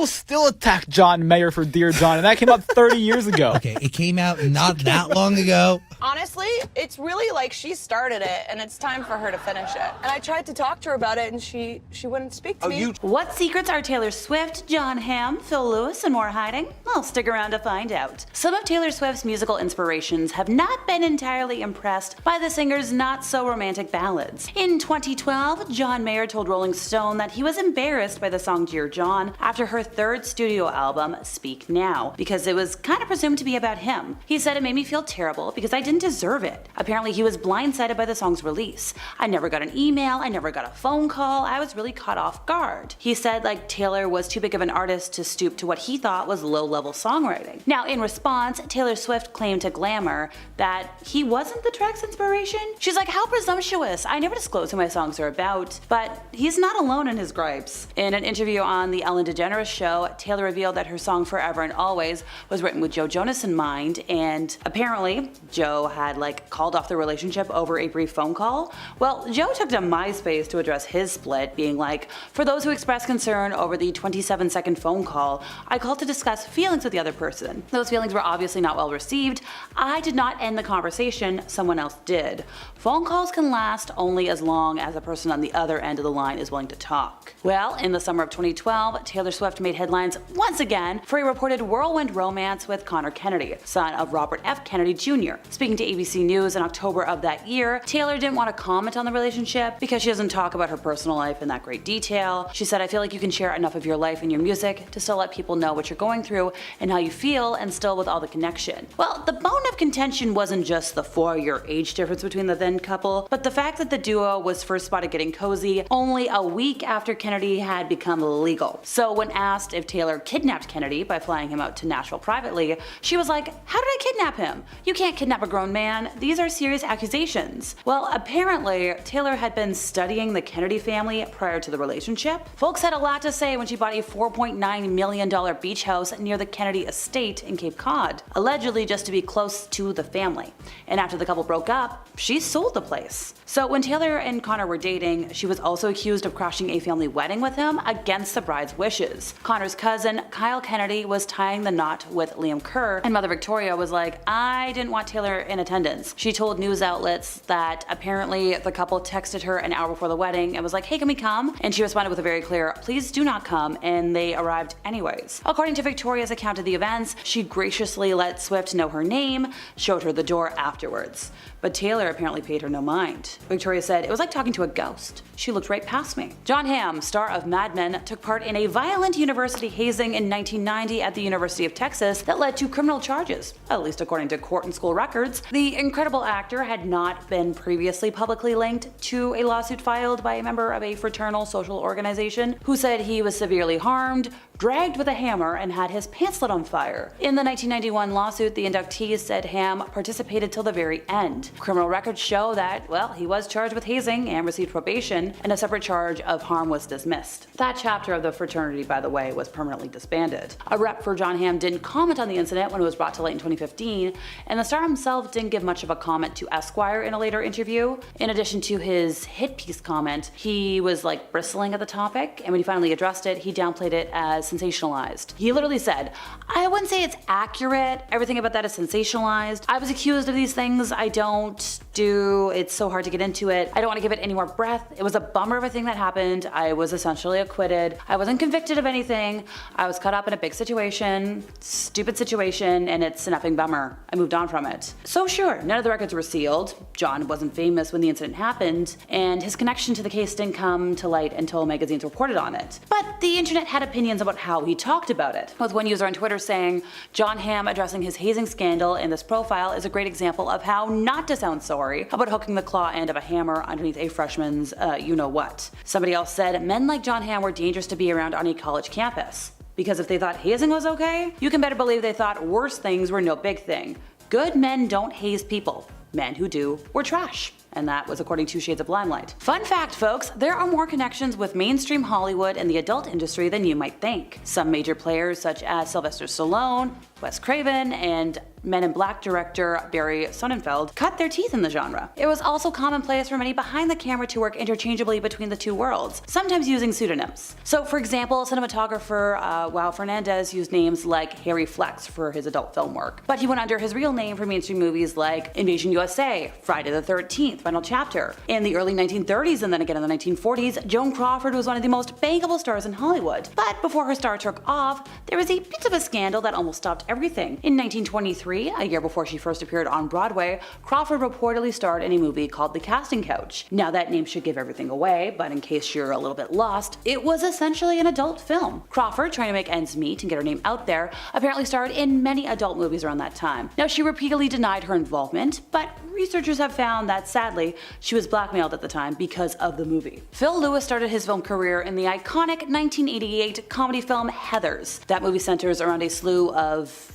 People still attack John Mayer for Dear John, and that came out 30 years ago. Okay, it came out not that long ago. Honestly, it's really like she started it, and it's time for her to finish it. And I tried to talk to her about it, and she wouldn't speak to me. What secrets are Taylor Swift, Jon Hamm, Phil Lewis, and more hiding? Well, stick around to find out. Some of Taylor Swift's musical inspirations have not been entirely impressed by the singer's not-so-romantic ballads. In 2012, John Mayer told Rolling Stone that he was embarrassed by the song Dear John after her third studio album, Speak Now, because it was kind of presumed to be about him. He said, "It made me feel terrible because I didn't deserve it." Apparently, he was blindsided by the song's release. "I never got an email, I never got a phone call, I was really caught off guard." He said like Taylor was too big of an artist to stoop to what he thought was low-level songwriting. Now, in response, Taylor Swift claimed to Glamour that he wasn't the track's inspiration. She's like, "How presumptuous, I never disclose who my songs are about." But he's not alone in his gripes. In an interview on the Ellen DeGeneres show, Taylor revealed that her song Forever and Always was written with Joe Jonas in mind, and apparently Joe had called off the relationship over a brief phone call. Well, Joe took to MySpace to address his split, being like, "For those who expressed concern over the 27-second phone call, I called to discuss feelings with the other person. Those feelings were obviously not well received. I did not end the conversation, someone else did. Phone calls can last only as long as the person on the other end of the line is willing to talk." Well, in the summer of 2012, Taylor Swift made headlines once again for a reported whirlwind romance with Connor Kennedy, son of Robert F. Kennedy Jr. Speaking to ABC News in October of that year, Taylor didn't want to comment on the relationship because she doesn't talk about her personal life in that great detail. She said, "I feel like you can share enough of your life in your music to still let people know what you're going through and how you feel, and still with all the connection." Well, the bone of contention wasn't just the 4-year age difference between the then couple, but the fact that the duo was first spotted getting cozy only a week after Kennedy had become legal. So when asked if Taylor kidnapped Kennedy by flying him out to Nashville privately, she was like, "How did I kidnap him? You can't kidnap a grown man. These are serious accusations." Well, apparently, Taylor had been studying the Kennedy family prior to the relationship. Folks had a lot to say when she bought a $4.9 million beach house near the Kennedy estate in Cape Cod, allegedly just to be close to the family. And after the couple broke up, she sold the place. So when Taylor and Connor were dating, she was also accused of crashing a family wedding with him against the bride's wishes. Connor's cousin, Kyle Kennedy, was tying the knot with Liam Kerr, and Mother Victoria was like, "I didn't want Taylor in attendance." She told news outlets that apparently the couple texted her an hour before the wedding and was like, "Hey, can we come?" And she responded with a very clear, "Please do not come," and they arrived anyways. According to Victoria's account of the events, she graciously let Swift know her name, showed her the door afterwards. But Taylor apparently paid her no mind. Victoria said, "It was like talking to a ghost. She looked right past me." Jon Hamm, star of Mad Men, took part in a violent university hazing in 1990 at the University of Texas that led to criminal charges, at least according to court and school records. The incredible actor had not been previously publicly linked to a lawsuit filed by a member of a fraternal social organization who said he was severely harmed, dragged with a hammer, and had his pants lit on fire. In the 1991 lawsuit, the inductees said Hamm participated till the very end. Criminal records show that, well, he was charged with hazing and received probation, and a separate charge of harm was dismissed. That chapter of the fraternity, by the way, was permanently disbanded. A rep for Jon Hamm didn't comment on the incident when it was brought to light in 2015, and the star himself didn't give much of a comment to Esquire in a later interview. In addition to his hit piece comment, he was bristling at the topic, and when he finally addressed it, he downplayed it as sensationalized. He literally said, "I wouldn't say it's accurate. Everything about that is sensationalized. I was accused of these things I don't do. It's so hard to get into it. I don't want to give it any more breath. It was a bummer of a thing that happened. I was essentially acquitted. I wasn't convicted of anything. I was caught up in a big situation, stupid situation, and it's an effing bummer. I moved on from it." So sure, none of the records were sealed. John wasn't famous when the incident happened, and his connection to the case didn't come to light until magazines reported on it. But the internet had opinions about how he talked about it, with one user on Twitter saying, "Jon Hamm addressing his hazing scandal in this profile is a great example of how not to sound sorry about hooking the claw end of a hammer underneath a freshman's you-know-what." Somebody else said, "Men like Jon Hamm were dangerous to be around on a college campus. Because if they thought hazing was okay, you can better believe they thought worse things were no big thing. Good men don't haze people. Men who do were trash." And that was according to Shades of Limelight. Fun fact, folks, there are more connections with mainstream Hollywood and the adult industry than you might think. Some major players such as Sylvester Stallone, Wes Craven, and Men in Black director Barry Sonnenfeld cut their teeth in the genre. It was also commonplace for many behind the camera to work interchangeably between the two worlds, sometimes using pseudonyms. So for example, cinematographer Wow Fernandez used names like Harry Flex for his adult film work, but he went under his real name for mainstream movies like Invasion USA, Friday the 13th, Final Chapter. In the early 1930s and then again in the 1940s, Joan Crawford was one of the most bankable stars in Hollywood. But before her star took off, there was a bit of a scandal that almost stopped everything. In 1923, a year before she first appeared on Broadway, Crawford reportedly starred in a movie called The Casting Couch. Now that name should give everything away, but in case you're a little bit lost, it was essentially an adult film. Crawford, trying to make ends meet and get her name out there, apparently starred in many adult movies around that time. Now she repeatedly denied her involvement, but researchers have found that sadly, she was blackmailed at the time because of the movie. Phil Lewis started his film career in the iconic 1988 comedy film Heathers. That movie centers around a slew of,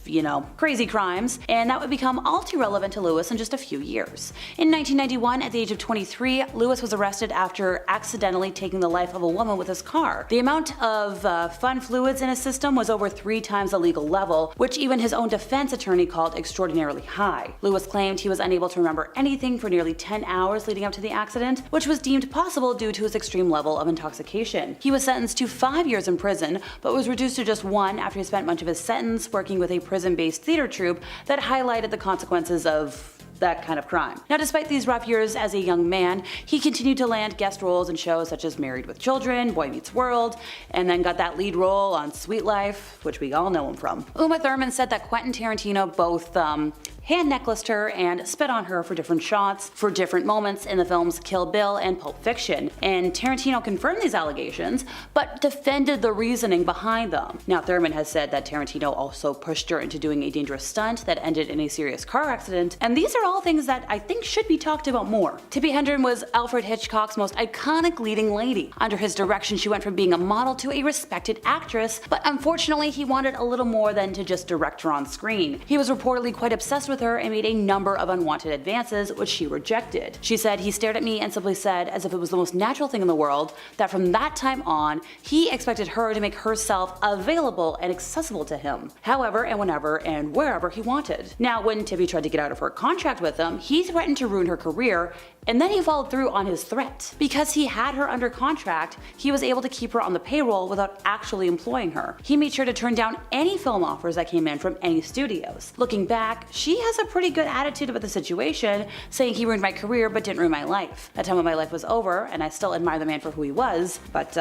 crazy crimes, and that would become all too relevant to Lewis in just a few years. In 1991, at the age of 23, Lewis was arrested after accidentally taking the life of a woman with his car. The amount of fun fluids in his system was over 3 times the legal level, which even his own defense attorney called extraordinarily high. Lewis claimed he was unable to remember anything for nearly 10 hours leading up to the accident, which was deemed possible due to his extreme level of intoxication. He was sentenced to 5 years in prison, but was reduced to just 1 after he spent much of his sentence working with a prison-based theater troupe that highlighted the consequences of that kind of crime. Now, despite these rough years as a young man, he continued to land guest roles in shows such as Married with Children, Boy Meets World, and then got that lead role on Sweet Life, which we all know him from. Uma Thurman said that Quentin Tarantino both hand necklaced her and spit on her for different shots for different moments in the films Kill Bill and Pulp Fiction, and Tarantino confirmed these allegations but defended the reasoning behind them. Now, Thurman has said that Tarantino also pushed her into doing a dangerous stunt that ended in a serious car accident, and these are all things that I think should be talked about more. Tippi Hedren was Alfred Hitchcock's most iconic leading lady. Under his direction, she went from being a model to a respected actress, but unfortunately he wanted a little more than to just direct her on screen. He was reportedly quite obsessed with her and made a number of unwanted advances, which she rejected. She said, "He stared at me and simply said, as if it was the most natural thing in the world, that from that time on, he expected her to make herself available and accessible to him, however and whenever and wherever he wanted." Now, when Tippi tried to get out of her contract with him, he threatened to ruin her career, and then he followed through on his threat. Because he had her under contract, he was able to keep her on the payroll without actually employing her. He made sure to turn down any film offers that came in from any studios. Looking back, she has a pretty good attitude about the situation, saying he ruined my career but didn't ruin my life. That time when my life was over, and I still admire the man for who he was, but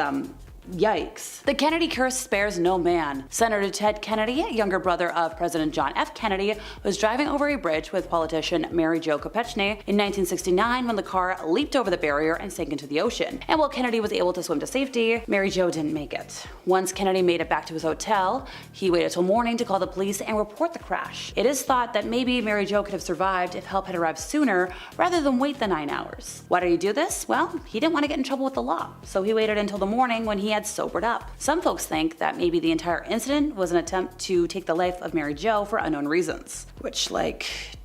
yikes. The Kennedy curse spares no man. Senator Ted Kennedy, younger brother of President John F. Kennedy, was driving over a bridge with politician Mary Jo Kopechne in 1969 when the car leaped over the barrier and sank into the ocean. And while Kennedy was able to swim to safety, Mary Jo didn't make it. Once Kennedy made it back to his hotel, he waited till morning to call the police and report the crash. It is thought that maybe Mary Jo could have survived if help had arrived sooner rather than wait the 9 hours. Why did he do this? Well, he didn't want to get in trouble with the law, so he waited until the morning when he had sobered up. Some folks think that maybe the entire incident was an attempt to take the life of Mary Jo for unknown reasons. Which,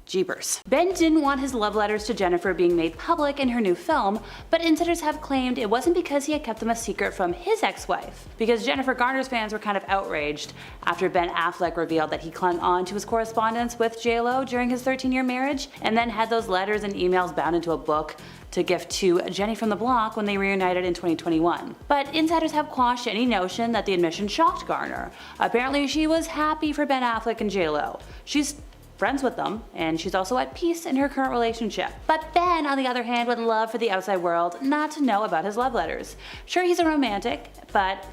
jeepers. Ben didn't want his love letters to Jennifer being made public in her new film, but insiders have claimed it wasn't because he had kept them a secret from his ex-wife. Because Jennifer Garner's fans were kind of outraged after Ben Affleck revealed that he clung on to his correspondence with J-Lo during his 13-year marriage, and then had those letters and emails bound into a book to gift to Jenny from the Block when they reunited in 2021. But insiders have quashed any notion that the admission shocked Garner. Apparently she was happy for Ben Affleck and J-Lo. She's friends with them, and she's also at peace in her current relationship. But Ben, on the other hand, would love for the outside world not to know about his love letters. Sure, he's a romantic, but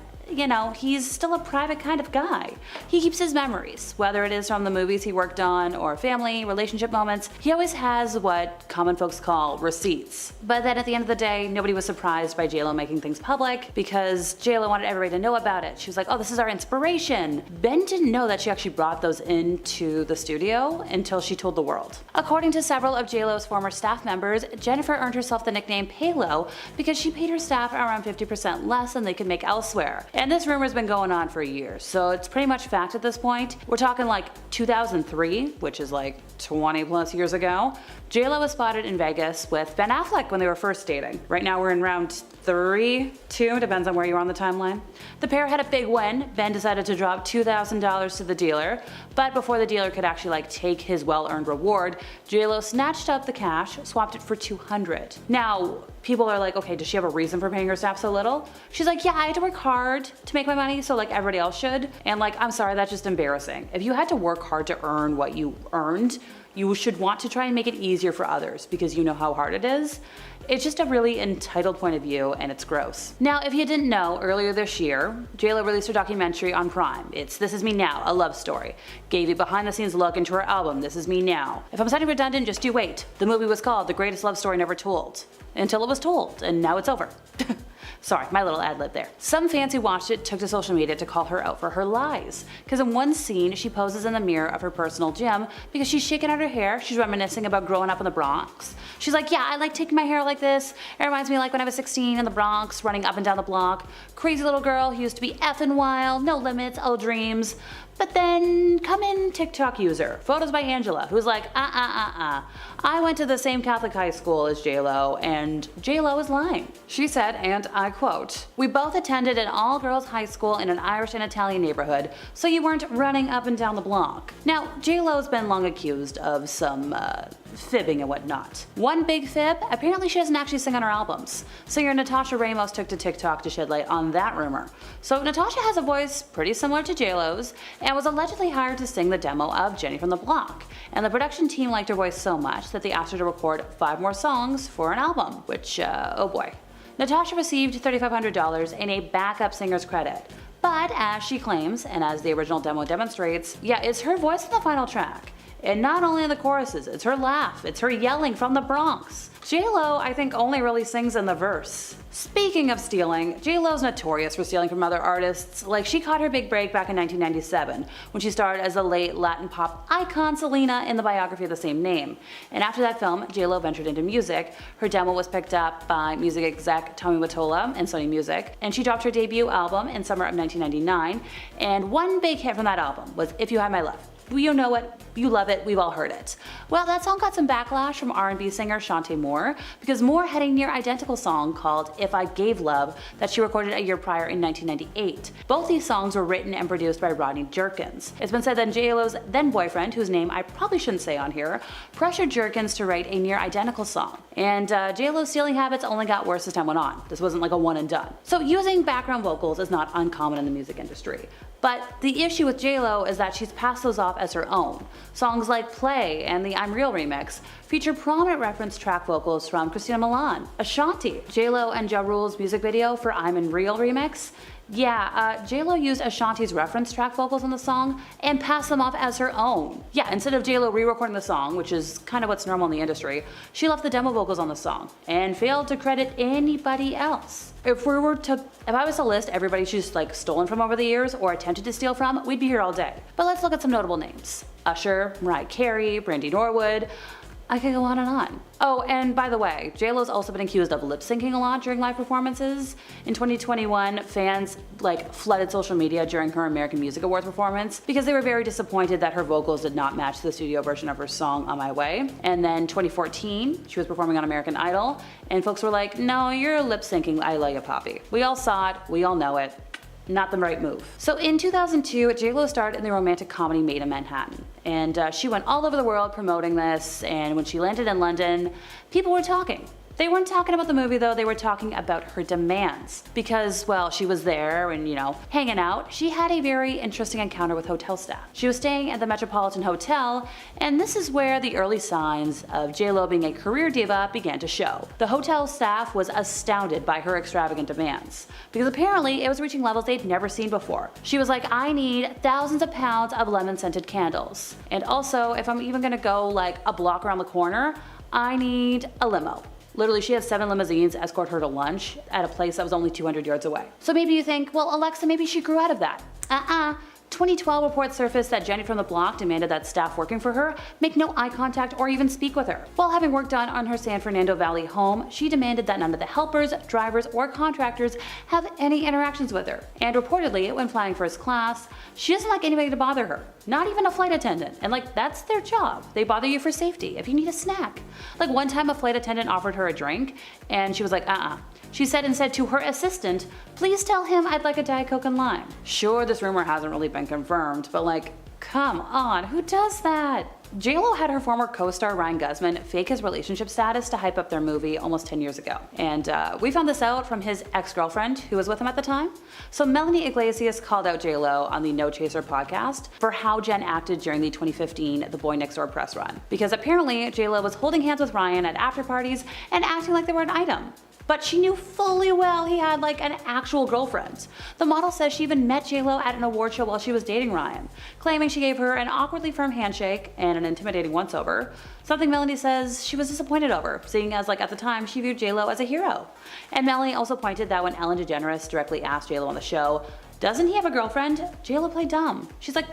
he's still a private kind of guy. He keeps his memories, whether it is from the movies he worked on or family, relationship moments. He always has what common folks call receipts. But then at the end of the day, nobody was surprised by J-Lo making things public because J-Lo wanted everybody to know about it. She was like, "Oh, this is our inspiration." Ben didn't know that she actually brought those into the studio until she told the world. According to several of J-Lo's former staff members, Jennifer earned herself the nickname Paylo because she paid her staff around 50% less than they could make elsewhere. And this rumor's been going on for years, so it's pretty much fact at this point. We're talking 2003, which is 20 plus years ago. J-Lo was spotted in Vegas with Ben Affleck when they were first dating. Right now we're in round 3, 2, depends on where you are on the timeline. The pair had a big win. Ben decided to drop $2,000 to the dealer, but before the dealer could actually take his well-earned reward, JLo snatched up the cash, swapped it for $200. Now, people are like, okay, does she have a reason for paying her staff so little? She's like, yeah, I had to work hard to make my money, so everybody else should. And I'm sorry, that's just embarrassing. If you had to work hard to earn what you earned, you should want to try and make it easier for others because you know how hard it is. It's just a really entitled point of view, and it's gross. Now, if you didn't know, earlier this year, JLo released her documentary on Prime. It's This Is Me Now, a love story. Gave a behind-the-scenes look into her album, This Is Me Now. If I'm sounding redundant, just you wait. The movie was called The Greatest Love Story Never Told. Until it was told, and now it's over. Sorry, my little ad lib there. Some fans who watched it took to social media to call her out for her lies. Because in one scene, she poses in the mirror of her personal gym because she's shaking out her hair. She's reminiscing about growing up in the Bronx. She's like, yeah, I like taking my hair like this. It reminds me when I was 16 in the Bronx, running up and down the block. Crazy little girl who used to be effing wild, no limits, all dreams. But then come in TikTok user, photos by Angela, who's like, I went to the same Catholic high school as JLo, and JLo is lying. She said, and I quote, "We both attended an all-girls high school in an Irish and Italian neighborhood, so you weren't running up and down the block." Now, JLo's been long accused of some fibbing and whatnot. One big fib, apparently she doesn't actually sing on her albums. Singer Natasha Ramos took to TikTok to shed light on that rumor. So Natasha has a voice pretty similar to JLo's, and was allegedly hired to sing the demo of Jenny from the Block. And the production team liked her voice so much that they asked her to record 5 more songs for an album, which, oh boy. Natasha received $3,500 in a backup singer's credit. But as she claims, and as the original demo demonstrates, yeah, it's her voice in the final track. And not only in the choruses, it's her laugh, it's her yelling from the Bronx. JLo, I think, only really sings in the verse. Speaking of stealing, JLo's notorious for stealing from other artists. She caught her big break back in 1997 when she starred as the late Latin pop icon Selena in the biography of the same name. And after that film, JLo ventured into music. Her demo was picked up by music exec Tommy Mottola and Sony Music, and she dropped her debut album in summer of 1999. And one big hit from that album was If You Had My Love. You know it, you love it, we've all heard it. Well, that song got some backlash from R&B singer Shantae Moore because Moore had a near identical song called If I Gave Love that she recorded a year prior in 1998. Both these songs were written and produced by Rodney Jerkins. It's been said that JLo's then boyfriend, whose name I probably shouldn't say on here, pressured Jerkins to write a near identical song. And JLo's stealing habits only got worse as time went on. This wasn't a one and done. So using background vocals is not uncommon in the music industry. But the issue with JLo is that she's passed those off as her own. Songs like Play and the I'm Real remix feature prominent reference track vocals from Christina Milian. Ashanti, JLo and Ja Rule's music video for I'm in Real remix. Yeah, JLo used Ashanti's reference track vocals in the song and passed them off as her own. Yeah, instead of JLo re-recording the song, which is kind of what's normal in the industry, she left the demo vocals on the song and failed to credit anybody else. If I was to list everybody she's stolen from over the years or attempted to steal from, we'd be here all day. But let's look at some notable names. Usher, Mariah Carey, Brandy Norwood. I could go on and on. Oh, and by the way, JLo's also been accused of lip syncing a lot during live performances. In 2021, fans flooded social media during her American Music Awards performance because they were very disappointed that her vocals did not match the studio version of her song On My Way. And then 2014, she was performing on American Idol, and folks were like, no, you're lip syncing I Love Ya Poppy. We all saw it, we all know it. Not the right move. So in 2002, JLo starred in the romantic comedy Made in Manhattan. And she went all over the world promoting this, and when she landed in London, people were talking. They weren't talking about the movie though, they were talking about her demands. Because, well, she was there and, hanging out, she had a very interesting encounter with hotel staff. She was staying at the Metropolitan Hotel, and this is where the early signs of JLo being a career diva began to show. The hotel staff was astounded by her extravagant demands, because apparently it was reaching levels they'd never seen before. She was like, I need thousands of pounds of lemon-scented candles. And also, if I'm even gonna go a block around the corner, I need a limo. Literally, she had 7 limousines escort her to lunch at a place that was only 200 yards away. So maybe you think, well, Alexa, maybe she grew out of that. 2012 reports surfaced that Jenny from the Block demanded that staff working for her make no eye contact or even speak with her. While having work done on her San Fernando Valley home, she demanded that none of the helpers, drivers, or contractors have any interactions with her. And reportedly, when flying first class, she doesn't like anybody to bother her, not even a flight attendant. And that's their job. They bother you for safety, if you need a snack. One time a flight attendant offered her a drink, and she was like, She said instead to her assistant, "Please tell him I'd like a Diet Coke and lime." Sure, this rumor hasn't really been confirmed, but like, come on, who does that? JLo had her former co-star Ryan Guzman fake his relationship status to hype up their movie almost 10 years ago. And we found this out from his ex-girlfriend who was with him at the time. So Melanie Iglesias called out JLo on the No Chaser podcast for how Jen acted during the 2015 The Boy Next Door press run. Because apparently JLo was holding hands with Ryan at after parties and acting like they were an item. But she knew fully well he had like an actual girlfriend. The model says she even met JLo at an award show while she was dating Ryan, claiming she gave her an awkwardly firm handshake and an intimidating once-over, something Melanie says she was disappointed over, seeing as like at the time she viewed JLo as a hero. And Melanie also pointed that when Ellen DeGeneres directly asked JLo on the show, "Doesn't he have a girlfriend?" JLo played dumb. She's like,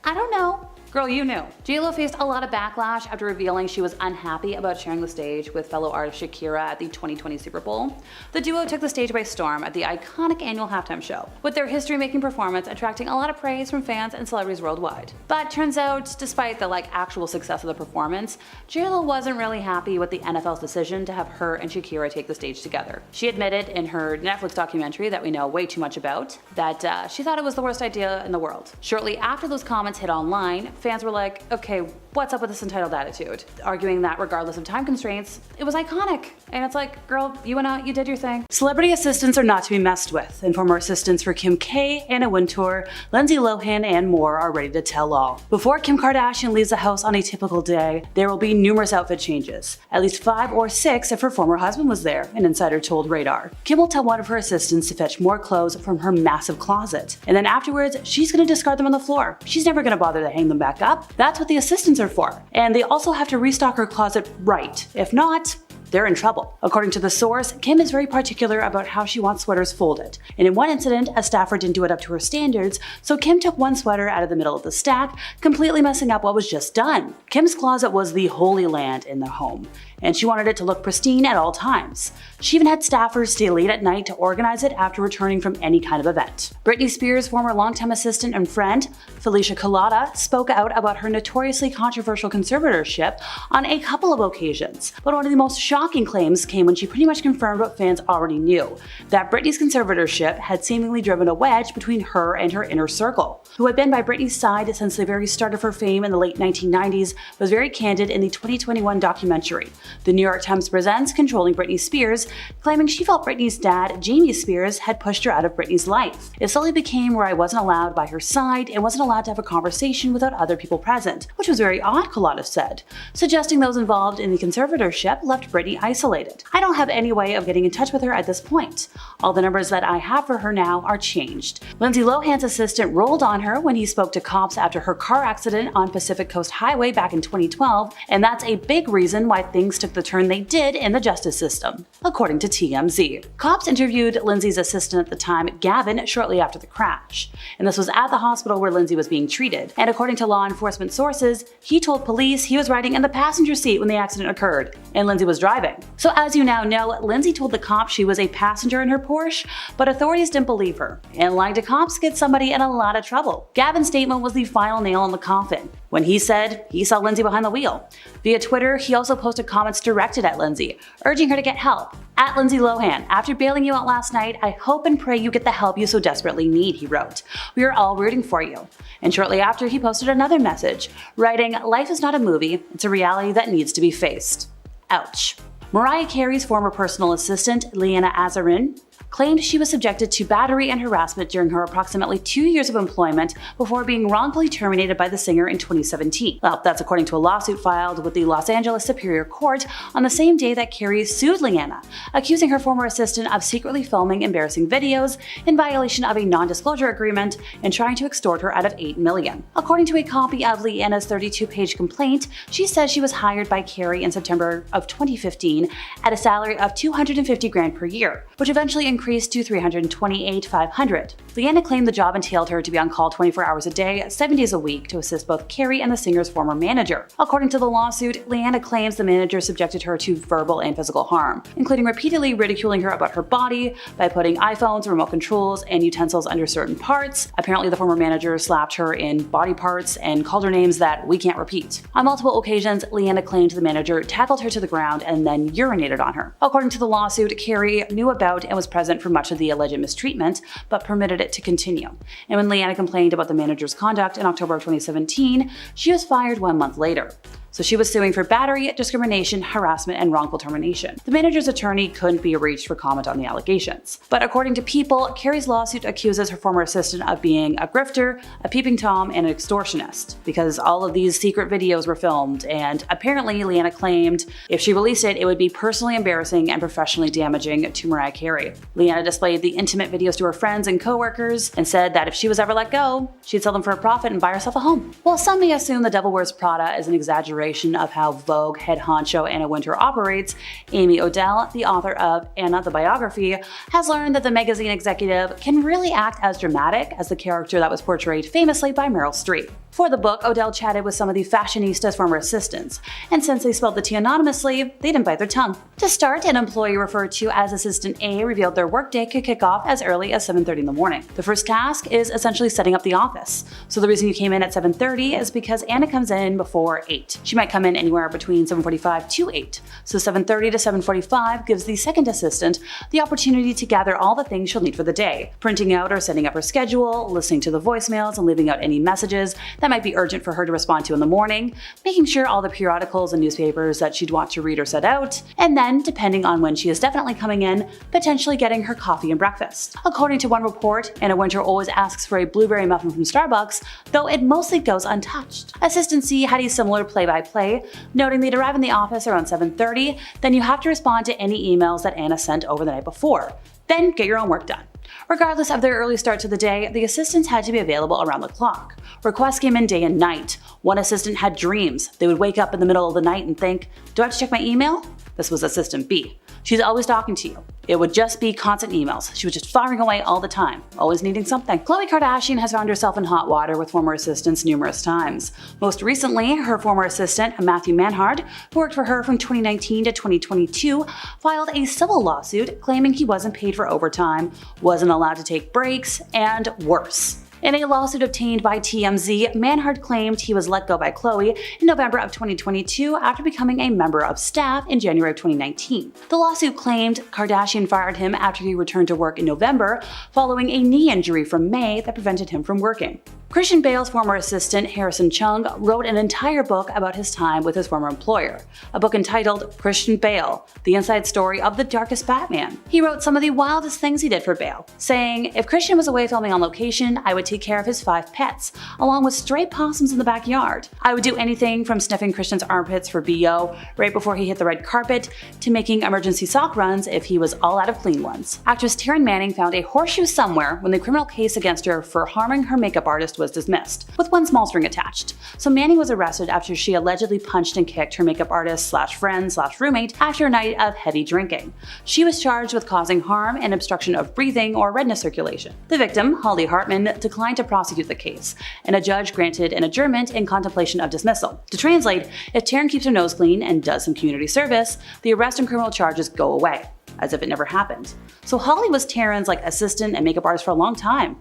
"I don't know." Girl, you knew. JLo faced a lot of backlash after revealing she was unhappy about sharing the stage with fellow artist Shakira at the 2020 Super Bowl. The duo took the stage by storm at the iconic annual halftime show, with their history-making performance attracting a lot of praise from fans and celebrities worldwide. But turns out, despite the actual success of the performance, JLo wasn't really happy with the NFL's decision to have her and Shakira take the stage together. She admitted in her Netflix documentary that we know way too much about that she thought it was the worst idea in the world. Shortly after those comments hit online, fans were like, okay, what's up with this entitled attitude? Arguing that regardless of time constraints, it was iconic. And it's like, girl, you went out, you did your thing. Celebrity assistants are not to be messed with, and former assistants for Kim K, Anna Wintour, Lindsay Lohan, and more are ready to tell all. Before Kim Kardashian leaves the house on a typical day, there will be numerous outfit changes. At least 5 or 6 if her former husband was there, an insider told Radar. Kim will tell one of her assistants to fetch more clothes from her massive closet, and then afterwards, she's gonna discard them on the floor. She's never gonna bother to hang them back up. That's what the assistants are for. And they also have to restock her closet right. If not, they're in trouble. According to the source, Kim is very particular about how she wants sweaters folded. And in one incident, a staffer didn't do it up to her standards, so Kim took one sweater out of the middle of the stack, completely messing up what was just done. Kim's closet was the holy land in the home, and she wanted it to look pristine at all times. She even had staffers stay late at night to organize it after returning from any kind of event. Brittney Spears' former longtime assistant and friend, Felicia Collada, spoke out about her notoriously controversial conservatorship on a couple of occasions. But one of the most shocking claims came when she pretty much confirmed what fans already knew, that Brittney's conservatorship had seemingly driven a wedge between her and her inner circle. Who had been by Brittney's side since the very start of her fame in the late 1990s, was very candid in the 2021 documentary. The New York Times presents Controlling Britney Spears, claiming she felt Britney's dad, Jamie Spears, had pushed her out of Britney's life. It slowly became where I wasn't allowed by her side and wasn't allowed to have a conversation without other people present, which was very odd, Collada said, suggesting those involved in the conservatorship left Britney isolated. I don't have any way of getting in touch with her at this point. All the numbers that I have for her now are changed. Lindsay Lohan's assistant rolled on her when he spoke to cops after her car accident on Pacific Coast Highway back in 2012, and that's a big reason why things took the turn they did in the justice system, according to TMZ. Cops interviewed Lindsay's assistant at the time, Gavin, shortly after the crash, and this was at the hospital where Lindsay was being treated. And according to law enforcement sources, he told police he was riding in the passenger seat when the accident occurred, and Lindsay was driving. So as you now know, Lindsay told the cops she was a passenger in her Porsche, but authorities didn't believe her, and lying to cops gets somebody in a lot of trouble. Gavin's statement was the final nail in the coffin, when he said he saw Lindsay behind the wheel. Via Twitter, he also posted comments directed at Lindsay, urging her to get help. At Lindsay Lohan, after bailing you out last night, I hope and pray you get the help you so desperately need, he wrote. We are all rooting for you. And shortly after, he posted another message, writing, life is not a movie, it's a reality that needs to be faced. Ouch. Mariah Carey's former personal assistant, Leanna Azarin, claimed she was subjected to battery and harassment during her approximately 2 years of employment before being wrongfully terminated by the singer in 2017. Well, that's according to a lawsuit filed with the Los Angeles Superior Court on the same day that Carey sued Leanna, accusing her former assistant of secretly filming embarrassing videos in violation of a non-disclosure agreement and trying to extort her out of $8 million. According to a copy of Leanna's 32-page complaint, she says she was hired by Carey in September of 2015 at a salary of $250,000 per year, which eventually increased to $328,500. Leanna claimed the job entailed her to be on call 24 hours a day, 7 days a week to assist both Carey and the singer's former manager. According to the lawsuit, Leanna claims the manager subjected her to verbal and physical harm, including repeatedly ridiculing her about her body by putting iPhones, remote controls, and utensils under certain parts. Apparently, the former manager slapped her in body parts and called her names that we can't repeat. On multiple occasions, Leanna claimed the manager tackled her to the ground and then urinated on her. According to the lawsuit, Carey knew about and was present for much of the alleged mistreatment, but permitted it to continue. And when Leanna complained about the manager's conduct in October of 2017, she was fired 1 month later. So she was suing for battery, discrimination, harassment, and wrongful termination. The manager's attorney couldn't be reached for comment on the allegations. But according to People, Carey's lawsuit accuses her former assistant of being a grifter, a peeping Tom, and an extortionist, because all of these secret videos were filmed, and apparently Leanna claimed if she released it, it would be personally embarrassing and professionally damaging to Mariah Carey. Leanna displayed the intimate videos to her friends and co-workers and said that if she was ever let go, she'd sell them for a profit and buy herself a home. While some may assume The Devil Wears Prada is an exaggeration of how Vogue head honcho Anna Wintour operates, Amy Odell, the author of Anna the Biography, has learned that the magazine executive can really act as dramatic as the character that was portrayed famously by Meryl Streep. For the book, Odell chatted with some of the fashionistas' former assistants, and since they spelled the T anonymously, they didn't bite their tongue. To start, an employee referred to as Assistant A revealed their workday could kick off as early as 7:30 in the morning. The first task is essentially setting up the office. So the reason you came in at 7:30 is because Anna comes in before 8. She might come in anywhere between 7:45 to 8. So 7:30 to 7:45 gives the second assistant the opportunity to gather all the things she'll need for the day, printing out or setting up her schedule, listening to the voicemails and leaving out any messages that might be urgent for her to respond to in the morning, making sure all the periodicals and newspapers that she'd want to read are set out, and then, depending on when she is definitely coming in, potentially getting her coffee and breakfast. According to one report, Anna Wintour always asks for a blueberry muffin from Starbucks, though it mostly goes untouched. Assistant C had a similar play-by-play, noting they'd arrive in the office around 7:30, then you have to respond to any emails that Anna sent over the night before. Then get your own work done. Regardless of their early start to the day, the assistants had to be available around the clock. Requests came in day and night. One assistant had dreams. They would wake up in the middle of the night and think, do I have to check my email? This was Assistant B. She's always talking to you. It would just be constant emails. She was just firing away all the time, always needing something. Khloe Kardashian has found herself in hot water with former assistants numerous times. Most recently, her former assistant, Matthew Manhard, who worked for her from 2019 to 2022, filed a civil lawsuit claiming he wasn't paid for overtime, wasn't allowed to take breaks, and worse. In a lawsuit obtained by TMZ, Manhard claimed he was let go by Khloe in November of 2022 after becoming a member of staff in January of 2019. The lawsuit claimed Kardashian fired him after he returned to work in November following a knee injury from May that prevented him from working. Christian Bale's former assistant, Harrison Chung, wrote an entire book about his time with his former employer, a book entitled Christian Bale, The Inside Story of the Darkest Batman. He wrote some of the wildest things he did for Bale, saying, if Christian was away filming on location, I would take care of his 5 pets, along with stray possums in the backyard. I would do anything from sniffing Christian's armpits for BO right before he hit the red carpet, to making emergency sock runs if he was all out of clean ones. Actress Taryn Manning found a horseshoe somewhere when the criminal case against her for harming her makeup artist was dismissed, with one small string attached. So Manning was arrested after she allegedly punched and kicked her makeup artist / friend / roommate after a night of heavy drinking. She was charged with causing harm and obstruction of breathing or redness circulation. The victim, Holly Hartman, declined to prosecute the case, and a judge granted an adjournment in contemplation of dismissal. To translate, if Taryn keeps her nose clean and does some community service, the arrest and criminal charges go away, as if it never happened. So Holly was Taryn's assistant and makeup artist for a long time,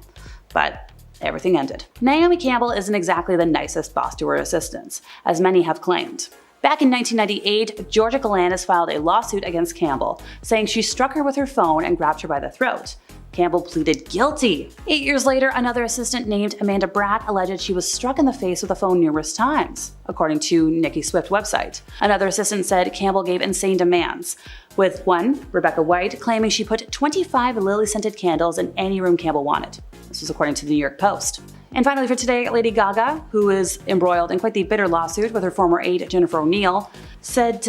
but everything ended. Naomi Campbell isn't exactly the nicest boss to her assistants, as many have claimed. Back in 1998, Georgia Galanis filed a lawsuit against Campbell, saying she struck her with her phone and grabbed her by the throat. Campbell pleaded guilty. 8 years later, another assistant named Amanda Bratt alleged she was struck in the face with a phone numerous times, according to Nicki Swift website. Another assistant said Campbell gave insane demands, with one, Rebecca White, claiming she put 25 lily-scented candles in any room Campbell wanted. This was according to the New York Post. And finally for today, Lady Gaga, who is embroiled in quite the bitter lawsuit with her former aide Jennifer O'Neill, said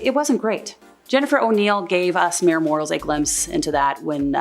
it wasn't great. Jennifer O'Neill gave us mere mortals a glimpse into that when,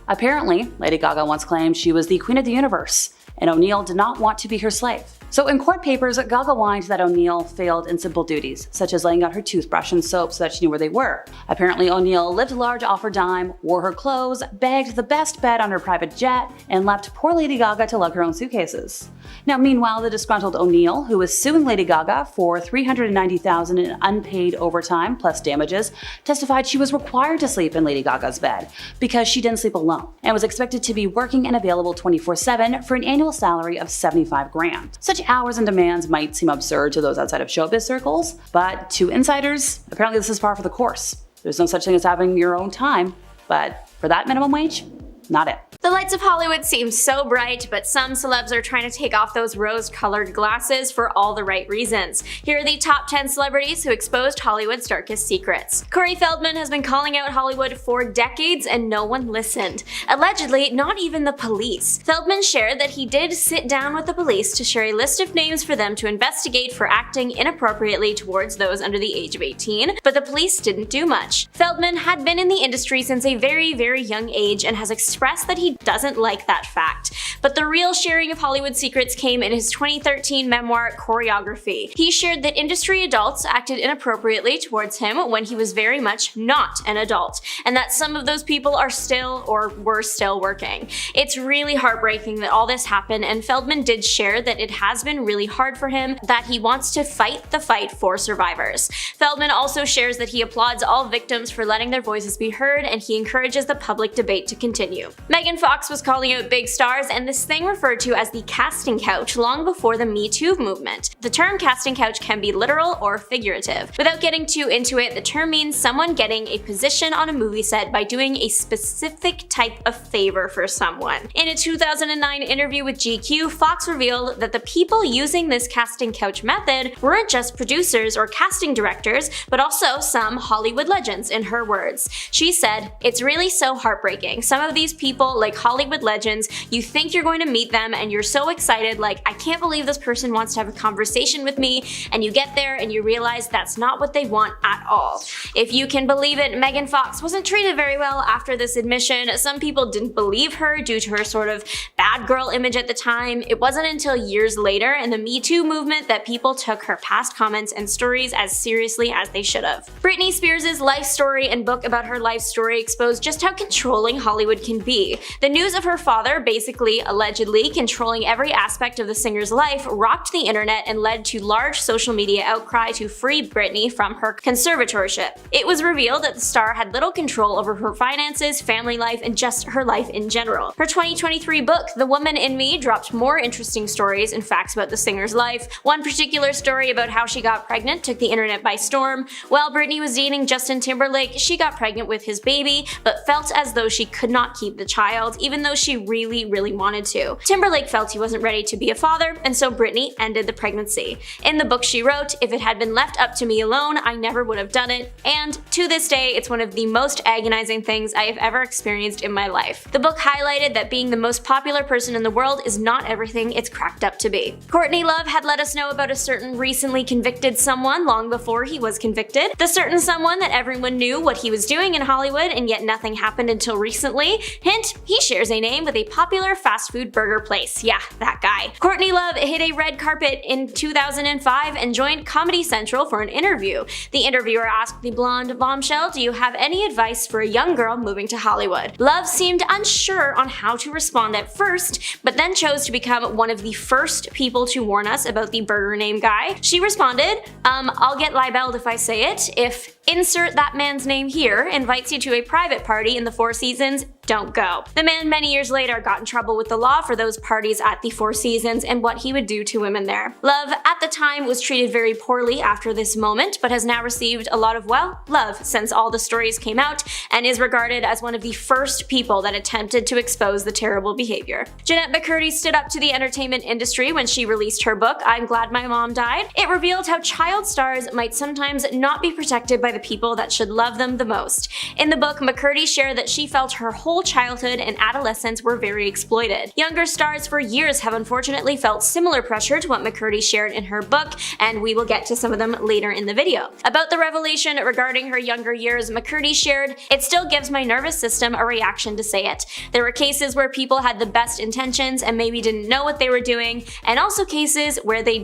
apparently, Lady Gaga once claimed she was the queen of the universe, and O'Neill did not want to be her slave. So in court papers, Gaga whined that O'Neill failed in simple duties, such as laying out her toothbrush and soap so that she knew where they were. Apparently O'Neill lived large off her dime, wore her clothes, bagged the best bed on her private jet, and left poor Lady Gaga to lug her own suitcases. Now meanwhile, the disgruntled O'Neill, who was suing Lady Gaga for $390,000 in unpaid overtime plus damages, testified she was required to sleep in Lady Gaga's bed because she didn't sleep alone, and was expected to be working and available 24/7 for an annual salary of $75,000. Such hours and demands might seem absurd to those outside of showbiz circles, but to insiders, apparently this is par for the course. There's no such thing as having your own time, but for that minimum wage, not it. The lights of Hollywood seem so bright, but some celebs are trying to take off those rose-colored glasses for all the right reasons. Here are the top 10 celebrities who exposed Hollywood's darkest secrets. Corey Feldman has been calling out Hollywood for decades and no one listened. Allegedly, not even the police. Feldman shared that he did sit down with the police to share a list of names for them to investigate for acting inappropriately towards those under the age of 18, but the police didn't do much. Feldman had been in the industry since a very, very young age and has expressed that he doesn't like that fact. But the real sharing of Hollywood secrets came in his 2013 memoir, Choreography. He shared that industry adults acted inappropriately towards him when he was very much not an adult, and that some of those people are still or were still working. It's really heartbreaking that all this happened, and Feldman did share that it has been really hard for him, that he wants to fight the fight for survivors. Feldman also shares that he applauds all victims for letting their voices be heard, and he encourages the public debate to continue. Megan Fox was calling out big stars and this thing referred to as the casting couch long before the Me Too movement. The term casting couch can be literal or figurative. Without getting too into it, the term means someone getting a position on a movie set by doing a specific type of favor for someone. In a 2009 interview with GQ, Fox revealed that the people using this casting couch method weren't just producers or casting directors, but also some Hollywood legends, in her words. She said, "It's really so heartbreaking. Some of these people, like Hollywood legends, you think you're going to meet them and you're so excited, like, I can't believe this person wants to have a conversation with me, and you get there and you realize that's not what they want at all." If you can believe it, Megan Fox wasn't treated very well after this admission. Some people didn't believe her due to her sort of bad girl image at the time. It wasn't until years later in the Me Too movement that people took her past comments and stories as seriously as they should have. Brittney Spears' life story and book about her life story exposed just how controlling Hollywood can be. The news of her father basically, allegedly, controlling every aspect of the singer's life rocked the internet and led to large social media outcry to free Brittney from her conservatorship. It was revealed that the star had little control over her finances, family life, and just her life in general. Her 2023 book, The Woman in Me, dropped more interesting stories and facts about the singer's life. One particular story about how she got pregnant took the internet by storm. While Brittney was dating Justin Timberlake, she got pregnant with his baby, but felt as though she could not keep the child, even though she really wanted to. Timberlake felt he wasn't ready to be a father, and so Brittney ended the pregnancy. In the book she wrote, "If it had been left up to me alone, I never would have done it," and to this day, it's one of the most agonizing things I have ever experienced in my life. The book highlighted that being the most popular person in the world is not everything it's cracked up to be. Courtney Love had let us know about a certain recently convicted someone long before he was convicted. The certain someone that everyone knew what he was doing in Hollywood, and yet nothing happened until recently. Hint, he shares a name with a popular fast food burger place. Yeah, that guy. Courtney Love hit a red carpet in 2005 and joined Comedy Central for an interview. The interviewer asked the blonde bombshell, "Do you have any advice for a young girl moving to Hollywood?" Love seemed unsure on how to respond at first, but then chose to become one of the first people to warn us about the burger name guy. She responded, I'll get libeled if I say it. If insert that man's name here invites you to a private party in the Four Seasons, don't go." The man many years later got in trouble with the law for those parties at the Four Seasons and what he would do to women there. Love, at the time, was treated very poorly after this moment, but has now received a lot of, well, love since all the stories came out, and is regarded as one of the first people that attempted to expose the terrible behavior. Jeanette McCurdy stood up to the entertainment industry when she released her book, I'm Glad My Mom Died. It revealed how child stars might sometimes not be protected by the people that should love them the most. In the book, McCurdy shared that she felt her whole childhood and adolescence were very exploited. Younger stars for years have unfortunately felt similar pressure to what McCurdy shared in her book, and we will get to some of them later in the video. About the revelation regarding her younger years, McCurdy shared, "It still gives my nervous system a reaction to say it. There were cases where people had the best intentions and maybe didn't know what they were doing, and also cases where they